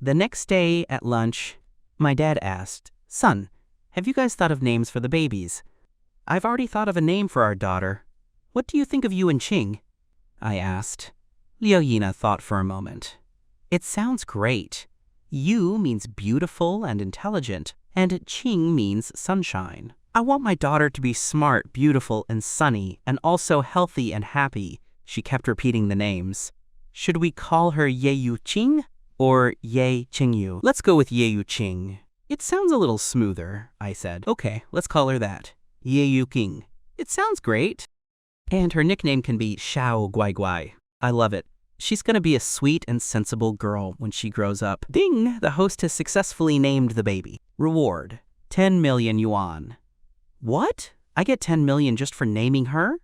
The next day at lunch, my dad asked, Son, have you guys thought of names for the babies? I've already thought of a name for our daughter. What do you think of Yu and Qing? I asked. Liu Yina thought for a moment. It sounds great. Yu means beautiful and intelligent, and Qing means sunshine. I want my daughter to be smart, beautiful, and sunny, and also healthy and happy. She kept repeating the names. Should we call her Ye Yu Qing or Ye Qing Yu? Let's go with Ye Yu Qing. It sounds a little smoother, I said. Okay, let's call her that. Ye Yu Qing. It sounds great. And her nickname can be Xiao Guai Guai. I love it. She's gonna be a sweet and sensible girl when she grows up. Ding! The host has successfully named the baby. Reward, 10 million yuan. What? I get 10 million just for naming her?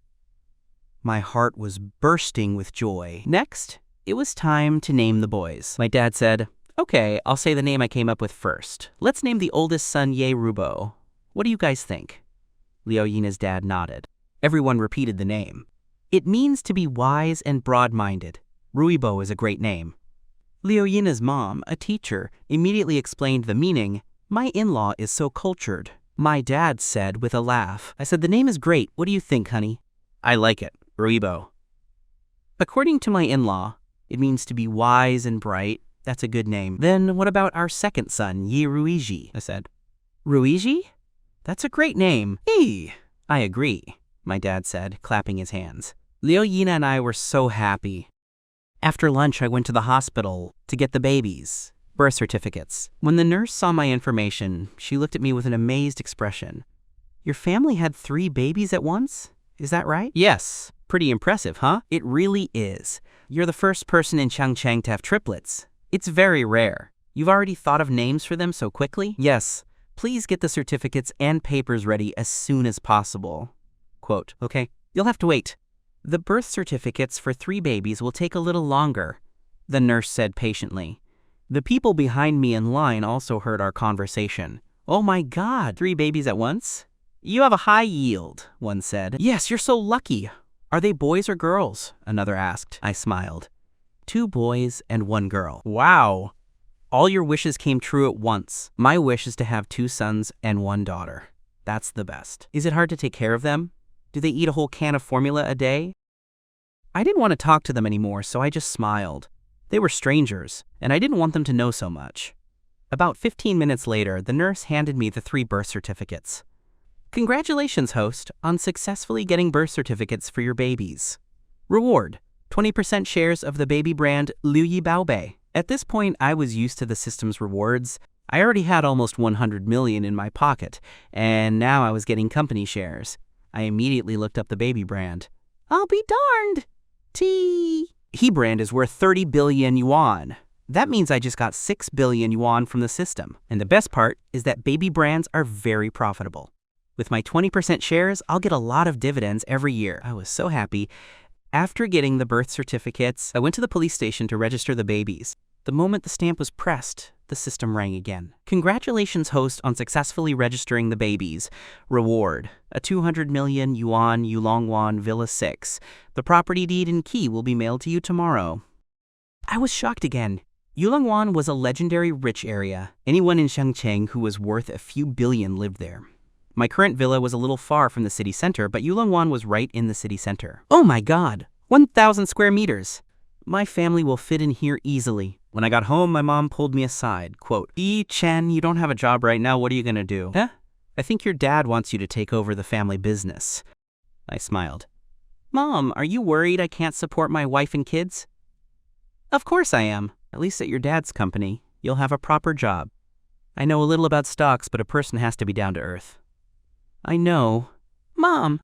My heart was bursting with joy. Next, it was time to name the boys. My dad said, okay, I'll say the name I came up with first. Let's name the oldest son Ye Rubo. What do you guys think? Liu Yina's dad nodded. Everyone repeated the name. It means to be wise and broad-minded. Ruibo is a great name. Liu Yina's mom, a teacher, immediately explained the meaning. My in-law is so cultured. My dad said with a laugh. I said, the name is great. What do you think, honey? I like it. Ruibo. According to my in-law, it means to be wise and bright. That's a good name. Then what about our second son, Yi Ruiji? I said. Ruiji? That's a great name. Hey, I agree, my dad said, clapping his hands. Liu Yina and I were so happy. After lunch, I went to the hospital to get the babies' birth certificates. When the nurse saw my information, she looked at me with an amazed expression. Your family had 3 babies at once? Is that right? Yes. Pretty impressive, huh? It really is. You're the first person in Changcheng to have triplets. It's very rare. You've already thought of names for them so quickly? Yes. Please get the certificates and papers ready as soon as possible. Quote, okay, you'll have to wait. The birth certificates for 3 babies will take a little longer, the nurse said patiently. The people behind me in line also heard our conversation. Oh my God, 3 babies at once? You have a high yield, one said. Yes, you're so lucky. Are they boys or girls? Another asked. I smiled. 2 boys and 1 girl. Wow. All your wishes came true at once. My wish is to have 2 sons and 1 daughter. That's the best. Is it hard to take care of them? Do they eat a whole can of formula a day? I didn't want to talk to them anymore, so I just smiled. They were strangers, and I didn't want them to know so much. About 15 minutes later, the nurse handed me the 3 birth certificates. Congratulations, host, on successfully getting birth certificates for your babies. Reward: 20% shares of the baby brand Liu Baobei. At this point, I was used to the system's rewards. I already had almost 100 million in my pocket, and now I was getting company shares. I immediately looked up the baby brand. I'll be darned! He brand is worth 30 billion yuan. That means I just got 6 billion yuan from the system. And the best part is that baby brands are very profitable. With my 20% shares, I'll get a lot of dividends every year. I was so happy. After getting the birth certificates, I went to the police station to register the babies. The moment the stamp was pressed, the system rang again. Congratulations, host, on successfully registering the babies. Reward: a 200 million yuan Yulongwan Villa 6. The property deed and key will be mailed to you tomorrow. I was shocked again. Yulongwan was a legendary rich area. Anyone in Shangcheng who was worth a few billion lived there. My current villa was a little far from the city center, but Yulongwan was right in the city center. Oh my god! 1,000 square meters! My family will fit in here easily. When I got home, my mom pulled me aside. Quote, Chen, you don't have a job right now. What are you gonna do? Huh? I think your dad wants you to take over the family business. I smiled. Mom, are you worried I can't support my wife and kids? Of course I am. At least at your dad's company, you'll have a proper job. I know a little about stocks, but a person has to be down to earth. I know. Mom,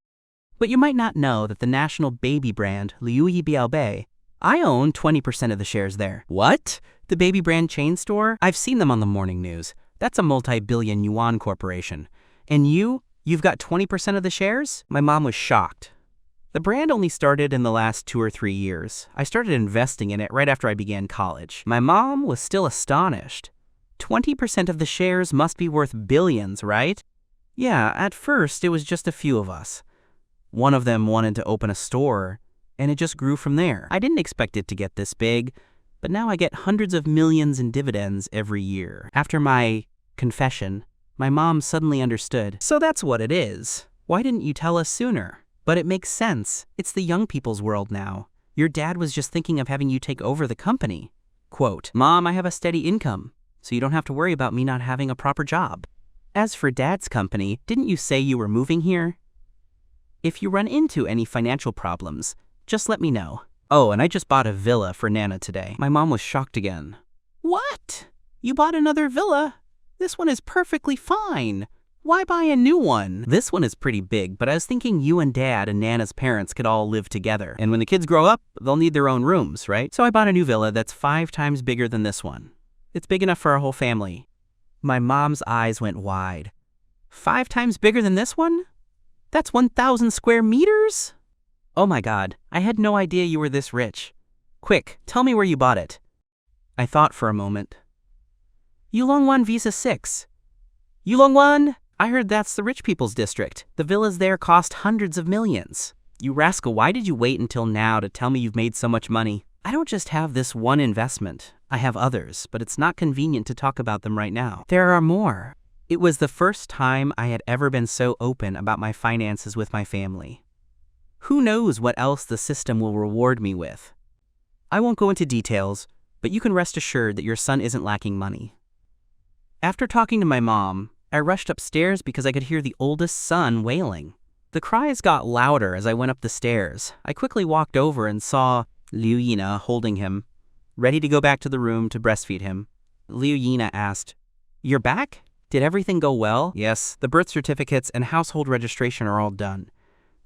but you might not know that the national baby brand, Liu Baobei, I own 20% of the shares there. What? The baby brand chain store? I've seen them on the morning news. That's a multi-billion yuan corporation. And you've got 20% of the shares? My mom was shocked. The brand only started in the last 2 or 3 years. I started investing in it right after I began college. My mom was still astonished. 20% of the shares must be worth billions, right? Yeah, at first it was just a few of us. One of them wanted to open a store, and it just grew from there. I didn't expect it to get this big, but now I get hundreds of millions in dividends every year. After my confession, my mom suddenly understood. So that's what it is. Why didn't you tell us sooner? But it makes sense. It's the young people's world now. Your dad was just thinking of having you take over the company. Quote, Mom, I have a steady income, so you don't have to worry about me not having a proper job. As for Dad's company, didn't you say you were moving here? If you run into any financial problems, just let me know. Oh, and I just bought a villa for Nana today. My mom was shocked again. What? You bought another villa? This one is perfectly fine. Why buy a new one? This one is pretty big, but I was thinking you and Dad and Nana's parents could all live together. And when the kids grow up, they'll need their own rooms, right? So I bought a new villa that's 5 times bigger than this one. It's big enough for our whole family. My mom's eyes went wide. 5 times bigger than this one? That's 1,000 square meters? Oh my god, I had no idea you were this rich. Quick, tell me where you bought it. I thought for a moment. Yulongwan Visa 6. Yulongwan? I heard that's the rich people's district. The villas there cost hundreds of millions. You rascal, why did you wait until now to tell me you've made so much money? I don't just have this one investment. I have others, but it's not convenient to talk about them right now. There are more. It was the first time I had ever been so open about my finances with my family. Who knows what else the system will reward me with? I won't go into details, but you can rest assured that your son isn't lacking money. After talking to my mom, I rushed upstairs because I could hear the oldest son wailing. The cries got louder as I went up the stairs. I quickly walked over and saw Liu Yina holding him, ready to go back to the room to breastfeed him. Liu Yina asked, "You're back? Did everything go well?" "Yes, the birth certificates and household registration are all done.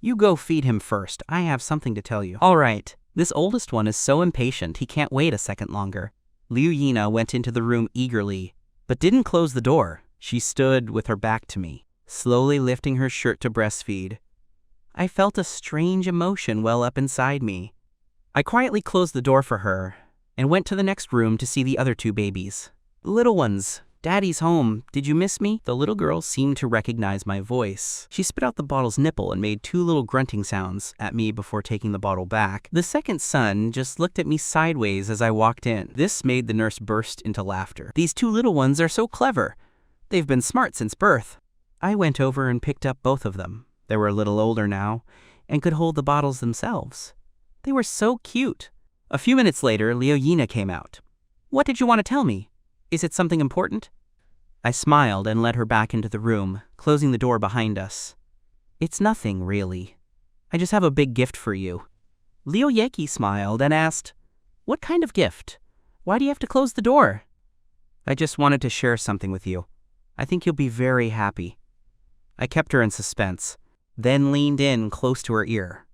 You go feed him first. I have something to tell you." "All right." This oldest one is so impatient he can't wait a second longer. Liu Yina went into the room eagerly, but didn't close the door. She stood with her back to me, slowly lifting her shirt to breastfeed. I felt a strange emotion well up inside me. I quietly closed the door for her and went to the next room to see the other 2 babies. Little ones, Daddy's home. Did you miss me? The little girl seemed to recognize my voice. She spit out the bottle's nipple and made 2 little grunting sounds at me before taking the bottle back. The second son just looked at me sideways as I walked in. This made the nurse burst into laughter. These 2 little ones are so clever. They've been smart since birth. I went over and picked up both of them. They were a little older now and could hold the bottles themselves. They were so cute. A few minutes later, Leoyina came out. What did you want to tell me? Is it something important? I smiled and led her back into the room, closing the door behind us. It's nothing, really. I just have a big gift for you. Leoyeki smiled and asked, What kind of gift? Why do you have to close the door? I just wanted to share something with you. I think you'll be very happy. I kept her in suspense, then leaned in close to her ear.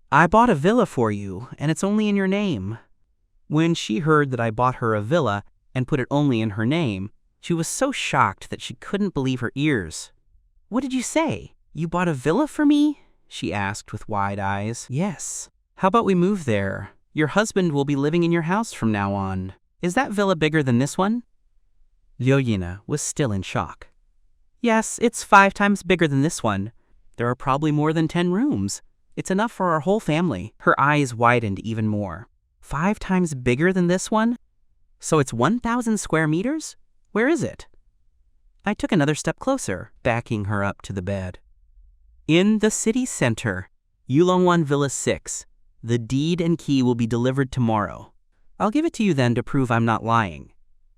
I bought a villa for you, and it's only in your name. When she heard that I bought her a villa and put it only in her name, she was so shocked that she couldn't believe her ears. What did you say? You bought a villa for me? She asked with wide eyes. Yes. How about we move there? Your husband will be living in your house from now on. Is that villa bigger than this one? Leoyina was still in shock. Yes, it's 5 times bigger than this one. There are probably more than 10 rooms. It's enough for our whole family. Her eyes widened even more. 5 times bigger than this one? So it's 1,000 square meters? Where is it? I took another step closer, backing her up to the bed. In the city center, Yulongwan Villa 6. The deed and key will be delivered tomorrow. I'll give it to you then to prove I'm not lying.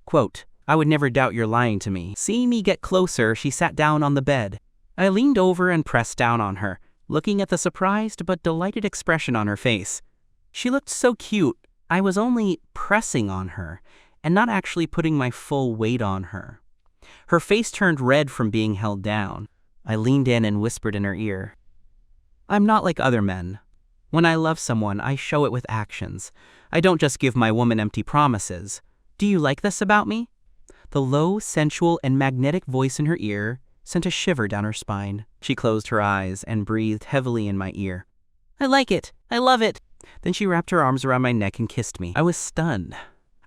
Quote, I would never doubt you're lying to me. Seeing me get closer, she sat down on the bed. I leaned over and pressed down on her, looking at the surprised but delighted expression on her face. She looked so cute. I was only pressing on her and not actually putting my full weight on her. Her face turned red from being held down. I leaned in and whispered in her ear. I'm not like other men. When I love someone, I show it with actions. I don't just give my woman empty promises. Do you like this about me? The low, sensual, and magnetic voice in her ear sent a shiver down her spine. She closed her eyes and breathed heavily in my ear. I like it. I love it. Then she wrapped her arms around my neck and kissed me. I was stunned.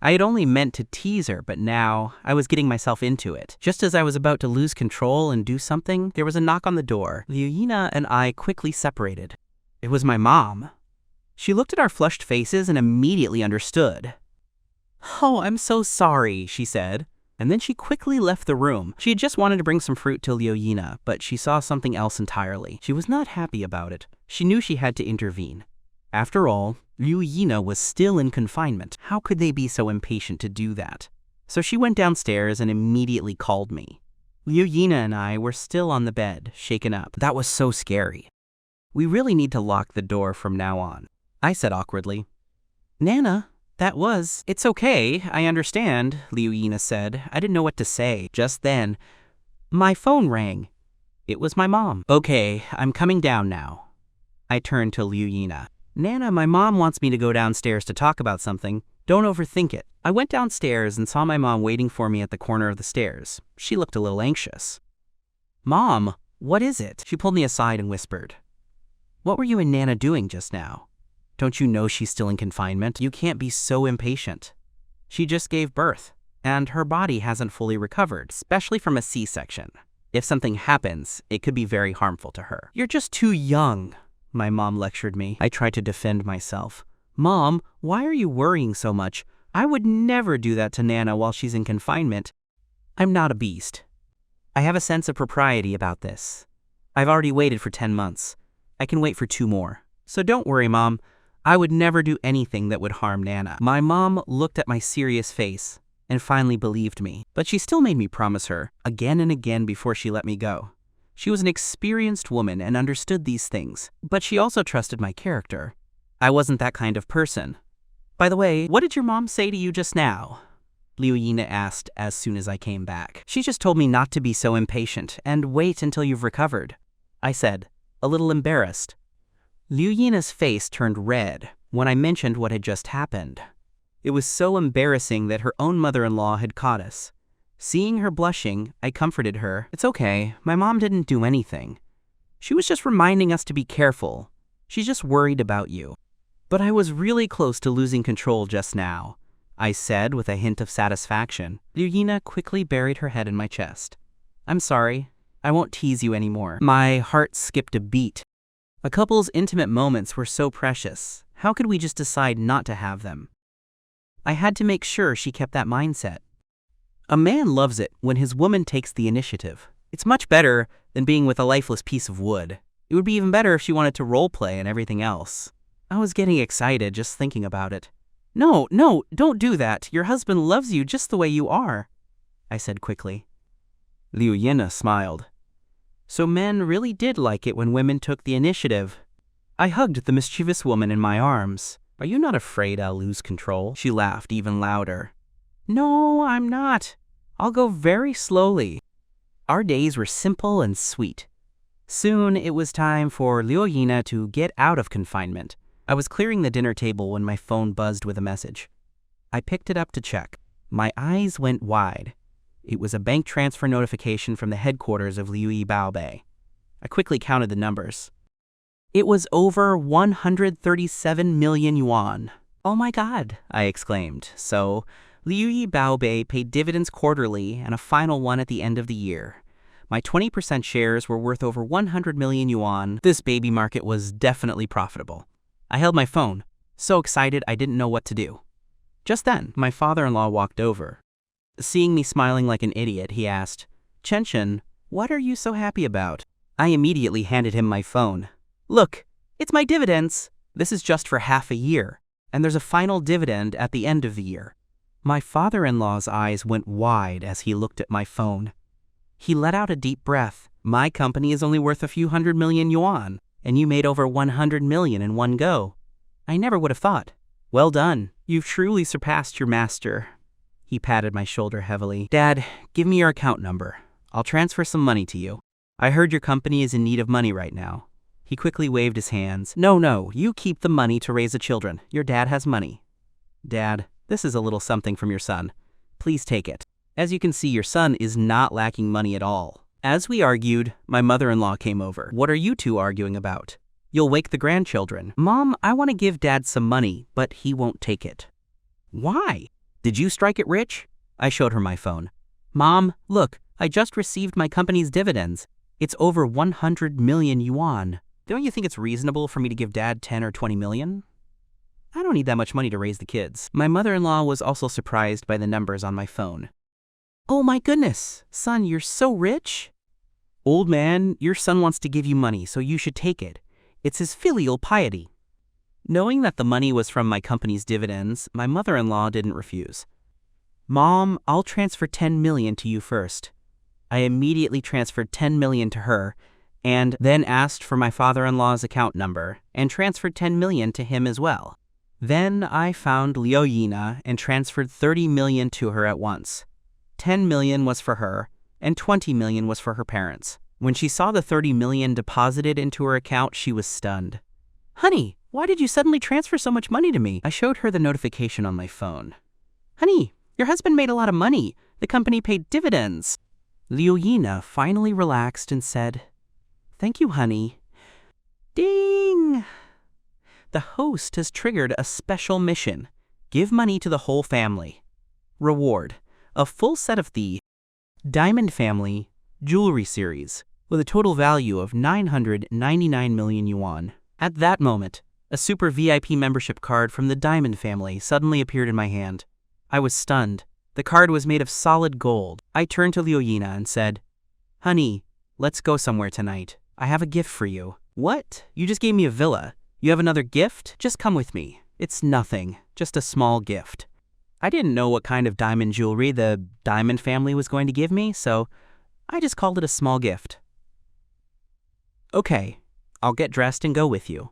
I had only meant to tease her, but now I was getting myself into it. Just as I was about to lose control and do something, there was a knock on the door. Leoyina and I quickly separated. It was my mom. She looked at our flushed faces and immediately understood. Oh, I'm so sorry, she said. And then she quickly left the room. She had just wanted to bring some fruit to Leoyina, but she saw something else entirely. She was not happy about it. She knew she had to intervene. After all, Leoyina was still in confinement. How could they be so impatient to do that? So she went downstairs and immediately called me. Leoyina and I were still on the bed, shaken up. That was so scary. We really need to lock the door from now on, I said awkwardly. Nana, It's okay, I understand, Leoyina said. I didn't know what to say. Just then, my phone rang. It was my mom. Okay, I'm coming down now. I turned to Leoyina. Nana, my mom wants me to go downstairs to talk about something. Don't overthink it. I went downstairs and saw my mom waiting for me at the corner of the stairs. She looked a little anxious. Mom, what is it? She pulled me aside and whispered. What were you and Nana doing just now? Don't you know she's still in confinement? You can't be so impatient. She just gave birth, and her body hasn't fully recovered, especially from a C-section. If something happens, it could be very harmful to her. You're just too young, my mom lectured me. I tried to defend myself. Mom, why are you worrying so much? I would never do that to Nana while she's in confinement. I'm not a beast. I have a sense of propriety about this. I've already waited for 10 months. I can wait for 2 more. So don't worry, Mom. I would never do anything that would harm Nana. My mom looked at my serious face and finally believed me, but she still made me promise her again and again before she let me go. She was an experienced woman and understood these things, but she also trusted my character. I wasn't that kind of person. By the way, what did your mom say to you just now? Leoyina asked as soon as I came back. She just told me not to be so impatient and wait until you've recovered, I said, a little embarrassed. Leoyina's face turned red when I mentioned what had just happened. It was so embarrassing that her own mother-in-law had caught us. Seeing her blushing, I comforted her. It's okay, my mom didn't do anything. She was just reminding us to be careful. She's just worried about you. But I was really close to losing control just now. I said with a hint of satisfaction. Liu Yina quickly buried her head in my chest. I'm sorry. I won't tease you anymore. My heart skipped a beat. A couple's intimate moments were so precious. How could we just decide not to have them? I had to make sure she kept that mindset. A man loves it when his woman takes the initiative. It's much better than being with a lifeless piece of wood. It would be even better if she wanted to role play and everything else. I was getting excited just thinking about it. No, don't do that. Your husband loves you just the way you are, I said quickly. Liu Yina smiled. So men really did like it when women took the initiative. I hugged the mischievous woman in my arms. Are you not afraid I'll lose control? She laughed even louder. No, I'm not. I'll go very slowly. Our days were simple and sweet. Soon it was time for Liu Yina to get out of confinement. I was clearing the dinner table when my phone buzzed with a message. I picked it up to check. My eyes went wide. It was a bank transfer notification from the headquarters of Liu Baobei. I quickly counted the numbers. It was over 137 million yuan. Oh my God, I exclaimed. So, Liu Baobei paid dividends quarterly and a final one at the end of the year. My 20% shares were worth over 100 million yuan. This baby market was definitely profitable. I held my phone, so excited I didn't know what to do. Just then, my father-in-law walked over. Seeing me smiling like an idiot, he asked, Chen, what are you so happy about? I immediately handed him my phone. Look, it's my dividends. This is just for half a year, and there's a final dividend at the end of the year. My father-in-law's eyes went wide as he looked at my phone. He let out a deep breath. My company is only worth a few 100 million yuan, and you made over 100 million in one go. I never would have thought. Well done. You've truly surpassed your master. He patted my shoulder heavily. Dad, give me your account number. I'll transfer some money to you. I heard your company is in need of money right now. He quickly waved his hands. No, you keep the money to raise the children. Your dad has money. Dad, this is a little something from your son. Please take it. As you can see, your son is not lacking money at all. As we argued, my mother-in-law came over. What are you two arguing about? You'll wake the grandchildren. Mom, I want to give Dad some money, but he won't take it. Why? Did you strike it rich? I showed her my phone. Mom, look, I just received my company's dividends. It's over 100 million yuan. Don't you think it's reasonable for me to give Dad 10 or 20 million? I don't need that much money to raise the kids. My mother-in-law was also surprised by the numbers on my phone. Oh my goodness, son, you're so rich? Old man, your son wants to give you money, so you should take it. It's his filial piety. Knowing that the money was from my company's dividends, my mother-in-law didn't refuse. Mom, I'll transfer 10 million to you first. I immediately transferred 10 million to her, and then asked for my father-in-law's account number, and transferred 10 million to him as well. Then I found Liu Yina and transferred 30 million to her at once. 10 million was for her, and 20 million was for her parents. When she saw the 30 million deposited into her account, she was stunned. Honey, why did you suddenly transfer so much money to me? I showed her the notification on my phone. Honey, your husband made a lot of money. The company paid dividends. Liu Yina finally relaxed and said, Thank you, honey. Ding! The host has triggered a special mission. Give money to the whole family. Reward: a full set of the Diamond Family Jewelry Series with a total value of 999 million yuan. At that moment, a super VIP membership card from the Diamond Family suddenly appeared in my hand. I was stunned. The card was made of solid gold. I turned to Liu Yina and said, Honey, let's go somewhere tonight. I have a gift for you. What? You just gave me a villa. You have another gift? Just come with me. It's nothing, just a small gift. I didn't know what kind of diamond jewelry the Diamond Family was going to give me, so I just called it a small gift. Okay, I'll get dressed and go with you.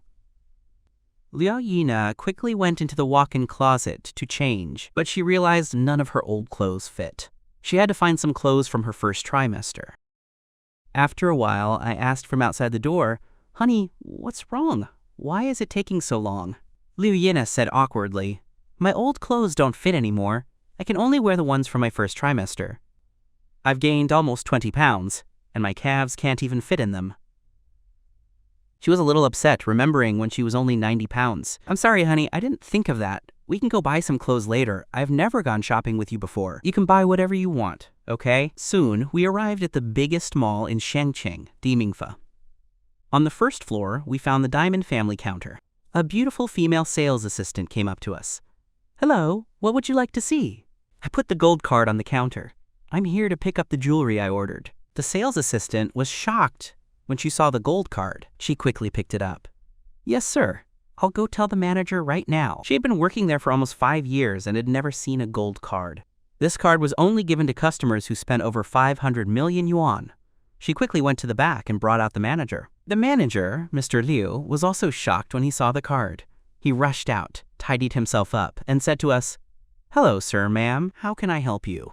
Liu Yina quickly went into the walk-in closet to change, but she realized none of her old clothes fit. She had to find some clothes from her first trimester. After a while, I asked from outside the door, Honey, what's wrong? Why is it taking so long? Liu Yina said awkwardly, My old clothes don't fit anymore. I can only wear the ones from my first trimester. I've gained almost 20 pounds, and my calves can't even fit in them. She was a little upset, remembering when she was only 90 pounds. I'm sorry, honey, I didn't think of that. We can go buy some clothes later. I've never gone shopping with you before. You can buy whatever you want, okay? Soon, we arrived at the biggest mall in Shangcheng, Dimingfa. On the first floor, we found the Diamond Family counter. A beautiful female sales assistant came up to us. Hello, what would you like to see? I put the gold card on the counter. I'm here to pick up the jewelry I ordered. The sales assistant was shocked when she saw the gold card. She quickly picked it up. Yes, sir. I'll go tell the manager right now. She had been working there for almost 5 years and had never seen a gold card. This card was only given to customers who spent over 500 million yuan. She quickly went to the back and brought out the manager. The manager, Mr. Liu, was also shocked when he saw the card. He rushed out, tidied himself up, and said to us, Hello, sir, ma'am. How can I help you?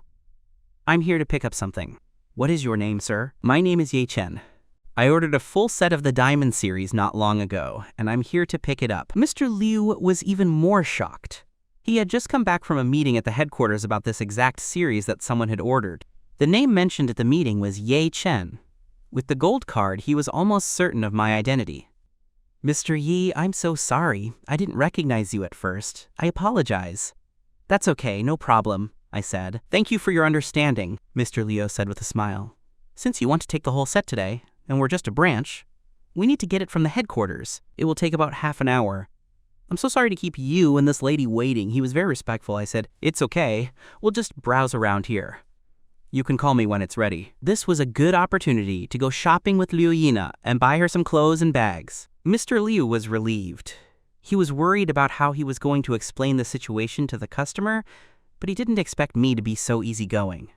I'm here to pick up something. What is your name, sir? My name is Ye Chen. I ordered a full set of the Diamond series not long ago, and I'm here to pick it up. Mr. Liu was even more shocked. He had just come back from a meeting at the headquarters about this exact series that someone had ordered. The name mentioned at the meeting was Ye Chen. With the gold card, he was almost certain of my identity. Mr. Yi, I'm so sorry. I didn't recognize you at first. I apologize. That's okay, no problem, I said. Thank you for your understanding, Mr. Liu said with a smile. Since you want to take the whole set today, and we're just a branch, we need to get it from the headquarters. It will take about half an hour. I'm so sorry to keep you and this lady waiting. He was very respectful. I said, It's okay. We'll just browse around here. You can call me when it's ready. This was a good opportunity to go shopping with Liu Yina and buy her some clothes and bags. Mr. Liu was relieved. He was worried about how he was going to explain the situation to the customer, but he didn't expect me to be so easygoing.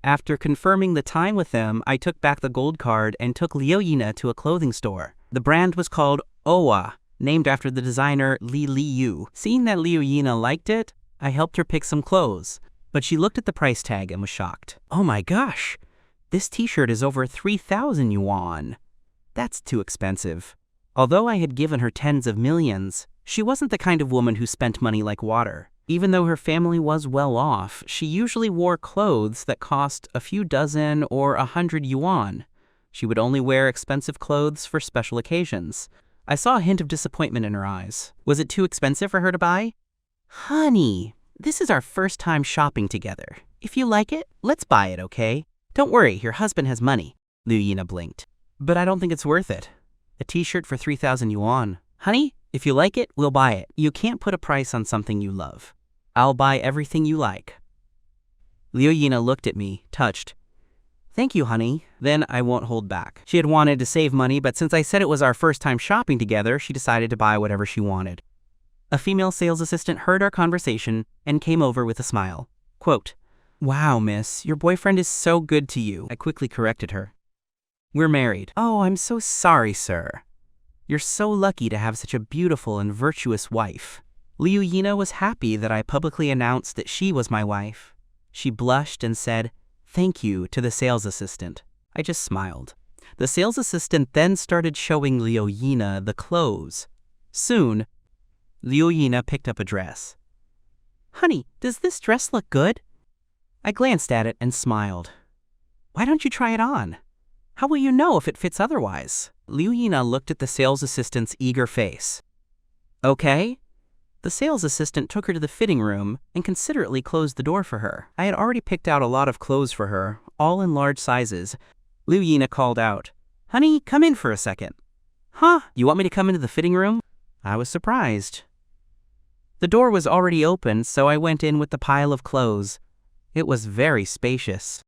After confirming the time with them, I took back the gold card and took Liu Yina to a clothing store. The brand was called Owa, named after the designer Li Liu. Seeing that Liu Yina liked it, I helped her pick some clothes, but she looked at the price tag and was shocked. Oh my gosh, this t-shirt is over 3,000 yuan. That's too expensive. Although I had given her tens of millions, she wasn't the kind of woman who spent money like water. Even though her family was well off, she usually wore clothes that cost a few dozen or 100 yuan. She would only wear expensive clothes for special occasions. I saw a hint of disappointment in her eyes. Was it too expensive for her to buy? Honey, this is our first time shopping together. If you like it, let's buy it, okay? Don't worry, your husband has money. Liu Yina blinked. But I don't think it's worth it. A t-shirt for 3,000 yuan. Honey, if you like it, we'll buy it. You can't put a price on something you love. I'll buy everything you like. Liu Yina looked at me, touched. Thank you, honey. Then I won't hold back. She had wanted to save money, but since I said it was our first time shopping together, she decided to buy whatever she wanted. A female sales assistant heard our conversation and came over with a smile. Quote, Wow, miss, your boyfriend is so good to you. I quickly corrected her. We're married. Oh, I'm so sorry, sir. You're so lucky to have such a beautiful and virtuous wife. Liu Yina was happy that I publicly announced that she was my wife. She blushed and said, Thank you to the sales assistant. I just smiled. The sales assistant then started showing Liu Yina the clothes. Soon, Liu Yina picked up a dress. Honey, does this dress look good? I glanced at it and smiled. Why don't you try it on? How will you know if it fits otherwise? Liu Yina looked at the sales assistant's eager face. Okay. The sales assistant took her to the fitting room and considerately closed the door for her. I had already picked out a lot of clothes for her, all in large sizes. Liu Yina called out, Honey, come in for a second. Huh? You want me to come into the fitting room? I was surprised. The door was already open, so I went in with the pile of clothes. It was very spacious.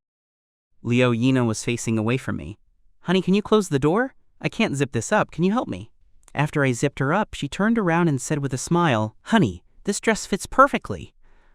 Liu Yina was facing away from me. Honey, can you close the door? I can't zip this up. Can you help me? After I zipped her up, she turned around and said with a smile, Honey, this dress fits perfectly.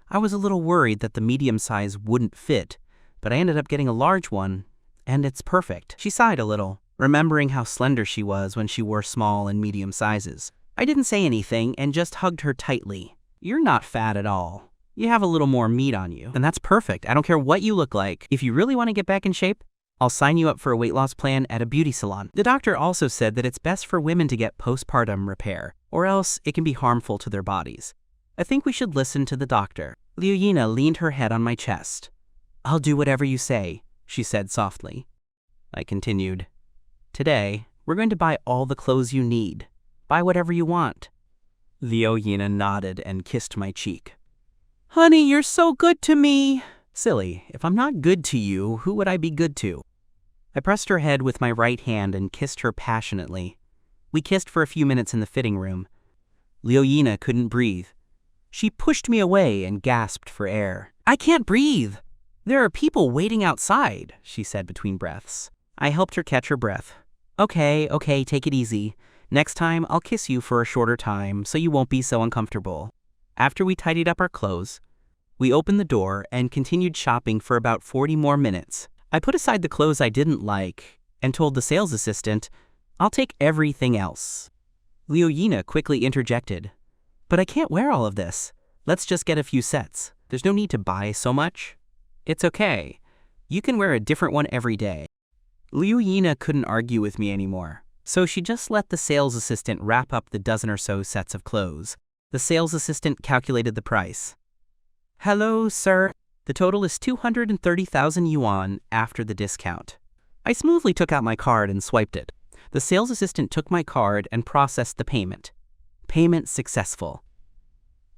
I was a little worried that the medium size wouldn't fit, but I ended up getting a large one, and it's perfect. She sighed a little, remembering how slender she was when she wore small and medium sizes. I didn't say anything and just hugged her tightly. You're not fat at all. You have a little more meat on you, and that's perfect. I don't care what you look like. If you really want to get back in shape, I'll sign you up for a weight loss plan at a beauty salon. The doctor also said that it's best for women to get postpartum repair, or else it can be harmful to their bodies. I think we should listen to the doctor. Liu Yina leaned her head on my chest. I'll do whatever you say, she said softly. I continued. Today, We're going to buy all the clothes you need. Buy whatever you want. Liu Yina nodded and kissed my cheek. Honey, you're so good to me. Silly, if I'm not good to you, who would I be good to? I pressed her head with my right hand and kissed her passionately. We kissed for a few minutes in the fitting room. Liu Yina couldn't breathe. She pushed me away and gasped for air. I can't breathe. There are people waiting outside, she said between breaths. I helped her catch her breath. Okay, take it easy. Next time, I'll kiss you for a shorter time so you won't be so uncomfortable. After we tidied up our clothes, we opened the door and continued shopping for about 40 more minutes. I put aside the clothes I didn't like and told the sales assistant, I'll take everything else. Liu Yina quickly interjected, but I can't wear all of this. Let's just get a few sets. There's no need to buy so much. It's okay. You can wear a different one every day. Liu Yina couldn't argue with me anymore, so she just let the sales assistant wrap up the dozen or so sets of clothes. The sales assistant calculated the price. Hello, sir. The total is 230,000 yuan after the discount. I smoothly took out my card and swiped it. The sales assistant took my card and processed the payment. Payment successful.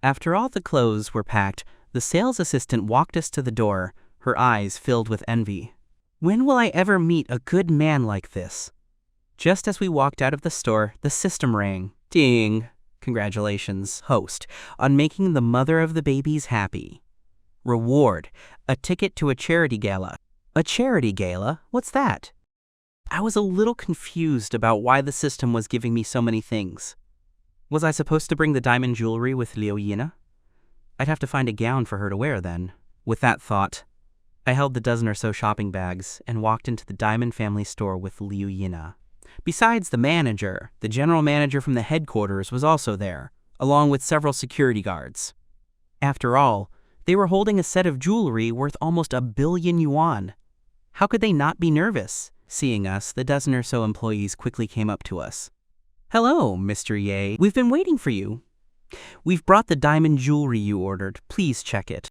After all the clothes were packed, the sales assistant walked us to the door, her eyes filled with envy. When will I ever meet a good man like this? Just as we walked out of the store, the system rang. Ding! Congratulations, host, on making the mother of the babies happy. Reward, a ticket to a charity gala. A charity gala? What's that? I was a little confused about why the system was giving me so many things. Was I supposed to bring the diamond jewelry with Liu Yina? I'd have to find a gown for her to wear then. With that thought, I held the dozen or so shopping bags and walked into the Diamond Family store with Liu Yina. Besides the manager, the general manager from the headquarters was also there, along with several security guards. After all, they were holding a set of jewelry worth almost 1 billion yuan. How could they not be nervous? Seeing us, the dozen or so employees quickly came up to us. Hello, Mr. Ye. We've been waiting for you. We've brought the diamond jewelry you ordered. Please check it.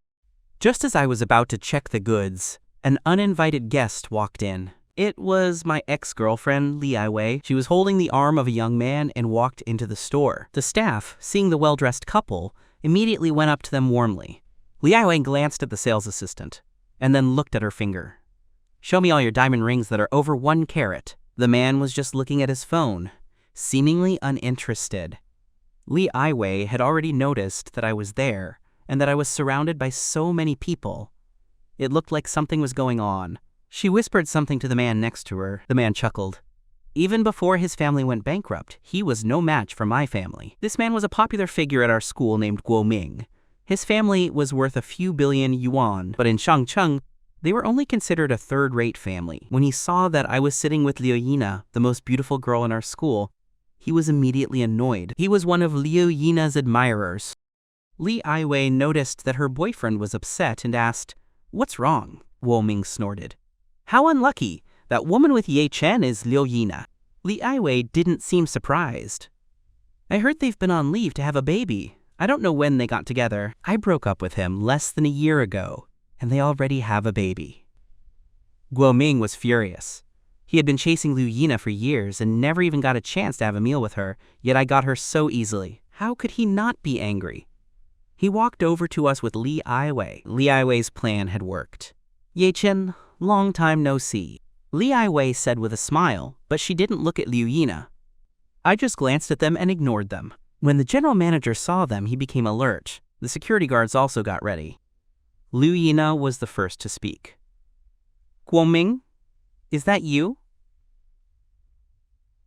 Just as I was about to check the goods, an uninvited guest walked in. It was my ex-girlfriend, Li Aiwei. She was holding the arm of a young man and walked into the store. The staff, seeing the well-dressed couple, immediately went up to them warmly. Li Aiwei glanced at the sales assistant, and then looked at her finger. Show me all your diamond rings that are over 1 carat. The man was just looking at his phone, seemingly uninterested. Li Aiwei had already noticed that I was there, and that I was surrounded by so many people. It looked like something was going on. She whispered something to the man next to her. The man chuckled. Even before his family went bankrupt, he was no match for my family. This man was a popular figure at our school named Guo Ming. His family was worth a few billion yuan, but in Shangcheng, they were only considered a third-rate family. When he saw that I was sitting with Liu Yina, the most beautiful girl in our school, he was immediately annoyed. He was one of Liu Yina's admirers. Li Aiwei noticed that her boyfriend was upset and asked, "What's wrong?" Guo Ming snorted. "How unlucky! That woman with Ye Chen is Liu Yina." Li Aiwei didn't seem surprised. "I heard they've been on leave to have a baby. I don't know when they got together. I broke up with him less than a year ago, and they already have a baby." Guo Ming was furious. He had been chasing Liu Yina for years and never even got a chance to have a meal with her, yet I got her so easily. How could he not be angry? He walked over to us with Li Aiwei. Li Aiwei's plan had worked. "Ye Chen, long time no see," Li Aiwei said with a smile, but she didn't look at Liu Yina. I just glanced at them and ignored them. When the general manager saw them, he became alert. The security guards also got ready. Liu Yina was the first to speak. "Guo Ming, is that you?"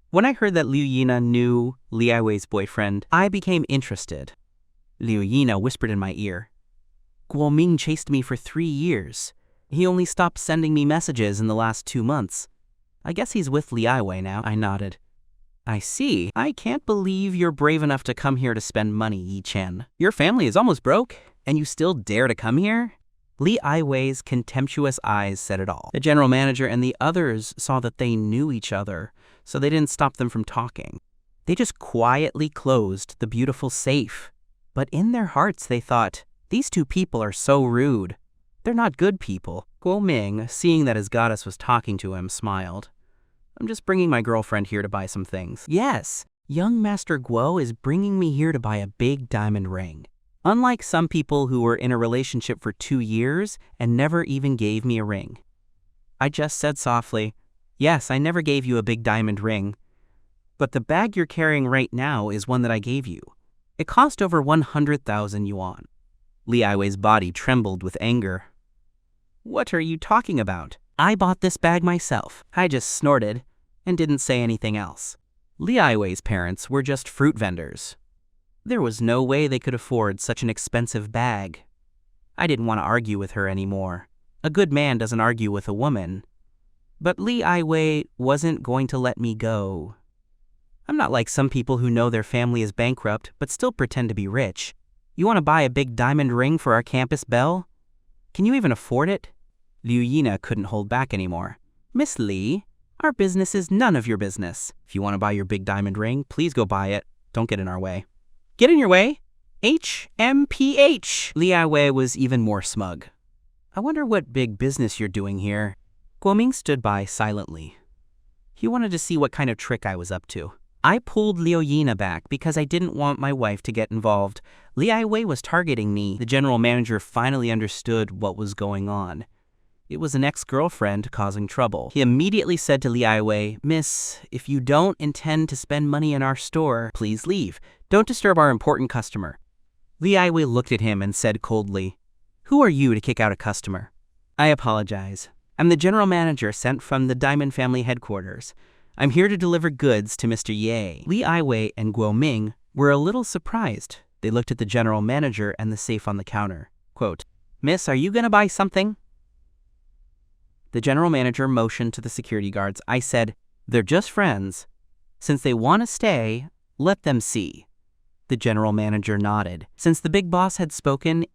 When I heard that Liu Yina knew Li Aiwei's boyfriend, I became interested. Liu Yina whispered in my ear, "Guo Ming chased me for 3 years. He only stopped sending me messages in the last 2 months. I guess he's with Li Aiwei now." I nodded. "I see. I can't believe you're brave enough to come here to spend money, Yi Chen. Your family is almost broke, and you still dare to come here?" Li Aiwei's contemptuous eyes said it all. The general manager and the others saw that they knew each other, so they didn't stop them from talking. They just quietly closed the beautiful safe. But in their hearts they thought, these 2 people are so rude. They're not good people. Guo Ming, seeing that his goddess was talking to him, smiled. I'm just bringing my girlfriend here to buy some things. Yes, young Master Guo is bringing me here to buy a big diamond ring. Unlike some people who were in a relationship for 2 years and never even gave me a ring. I just said softly, yes, I never gave you a big diamond ring. But the bag you're carrying right now is one that I gave you. It cost over 100,000 yuan. Li Aiwei's body trembled with anger. What are you talking about? I bought this bag myself. I just snorted and didn't say anything else. Li Aiwei's parents were just fruit vendors. There was no way they could afford such an expensive bag. I didn't want to argue with her anymore. A good man doesn't argue with a woman. But Li Aiwei wasn't going to let me go. I'm not like some people who know their family is bankrupt but still pretend to be rich. You want to buy a big diamond ring for our campus belle? Can you even afford it? Liu Yina couldn't hold back anymore. Miss Li, our business is none of your business. If you want to buy your big diamond ring, please go buy it. Don't get in our way. Get in your way? HMPH! Li Aiwei was even more smug. I wonder what big business you're doing here. Guoming stood by silently. He wanted to see what kind of trick I was up to. I pulled Liu Yina back because I didn't want my wife to get involved. Li Aiwei was targeting me. The general manager finally understood what was going on. It was an ex-girlfriend causing trouble. He immediately said to Li Aiwei, Miss, if you don't intend to spend money in our store, please leave. Don't disturb our important customer. Li Aiwei looked at him and said coldly, Who are you to kick out a customer? I apologize. I'm the general manager sent from the Diamond Family headquarters. I'm here to deliver goods to Mr. Ye. Li Aiwei and Guo Ming were a little surprised. They looked at the general manager and the safe on the counter. Quote, Miss, are you going to buy something? The general manager motioned to the security guards. I said, They're just friends. Since they want to stay, let them see. The general manager nodded. Since the big boss had spoken,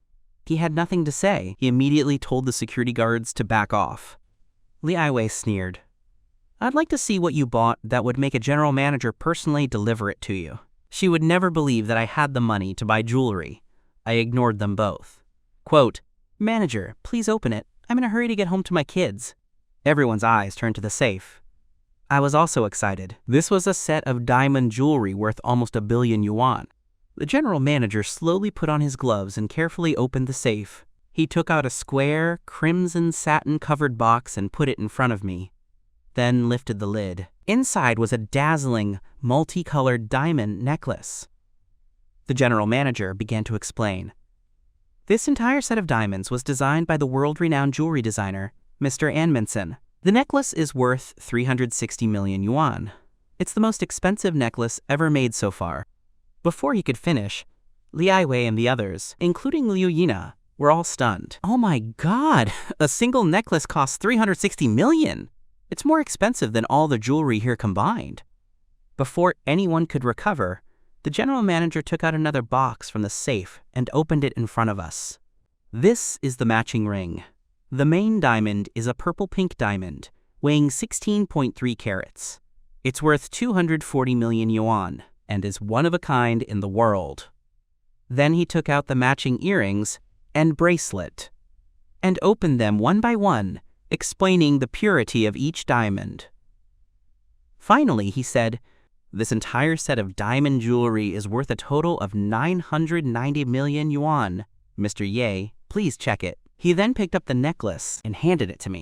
he had nothing to say. He immediately told the security guards to back off. Li Aiwei sneered. I'd like to see what you bought that would make a general manager personally deliver it to you. She would never believe that I had the money to buy jewelry. I ignored them both. Quote, Manager, please open it. I'm in a hurry to get home to my kids. Everyone's eyes turned to the safe. I was also excited. This was a set of diamond jewelry worth almost 1 billion yuan. The general manager slowly put on his gloves and carefully opened the safe. He took out a square, crimson satin-covered box and put it in front of me. Then lifted the lid. Inside was a dazzling, multicolored diamond necklace. The general manager began to explain. This entire set of diamonds was designed by the world-renowned jewelry designer, Mr. Anmundsen. The necklace is worth 360 million yuan. It's the most expensive necklace ever made so far. Before he could finish, Li Aiwei and the others, including Liu Yina, were all stunned. Oh my god, a single necklace costs 360 million! It's more expensive than all the jewelry here combined. Before anyone could recover, the general manager took out another box from the safe and opened it in front of us. This is the matching ring. The main diamond is a purple-pink diamond, weighing 16.3 carats. It's worth 240 million yuan and is one of a kind in the world. Then he took out the matching earrings and bracelet and opened them one by one, explaining the purity of each diamond. Finally, he said, This entire set of diamond jewelry is worth a total of 990 million yuan. Mr. Ye, please check it. He then picked up the necklace and handed it to me.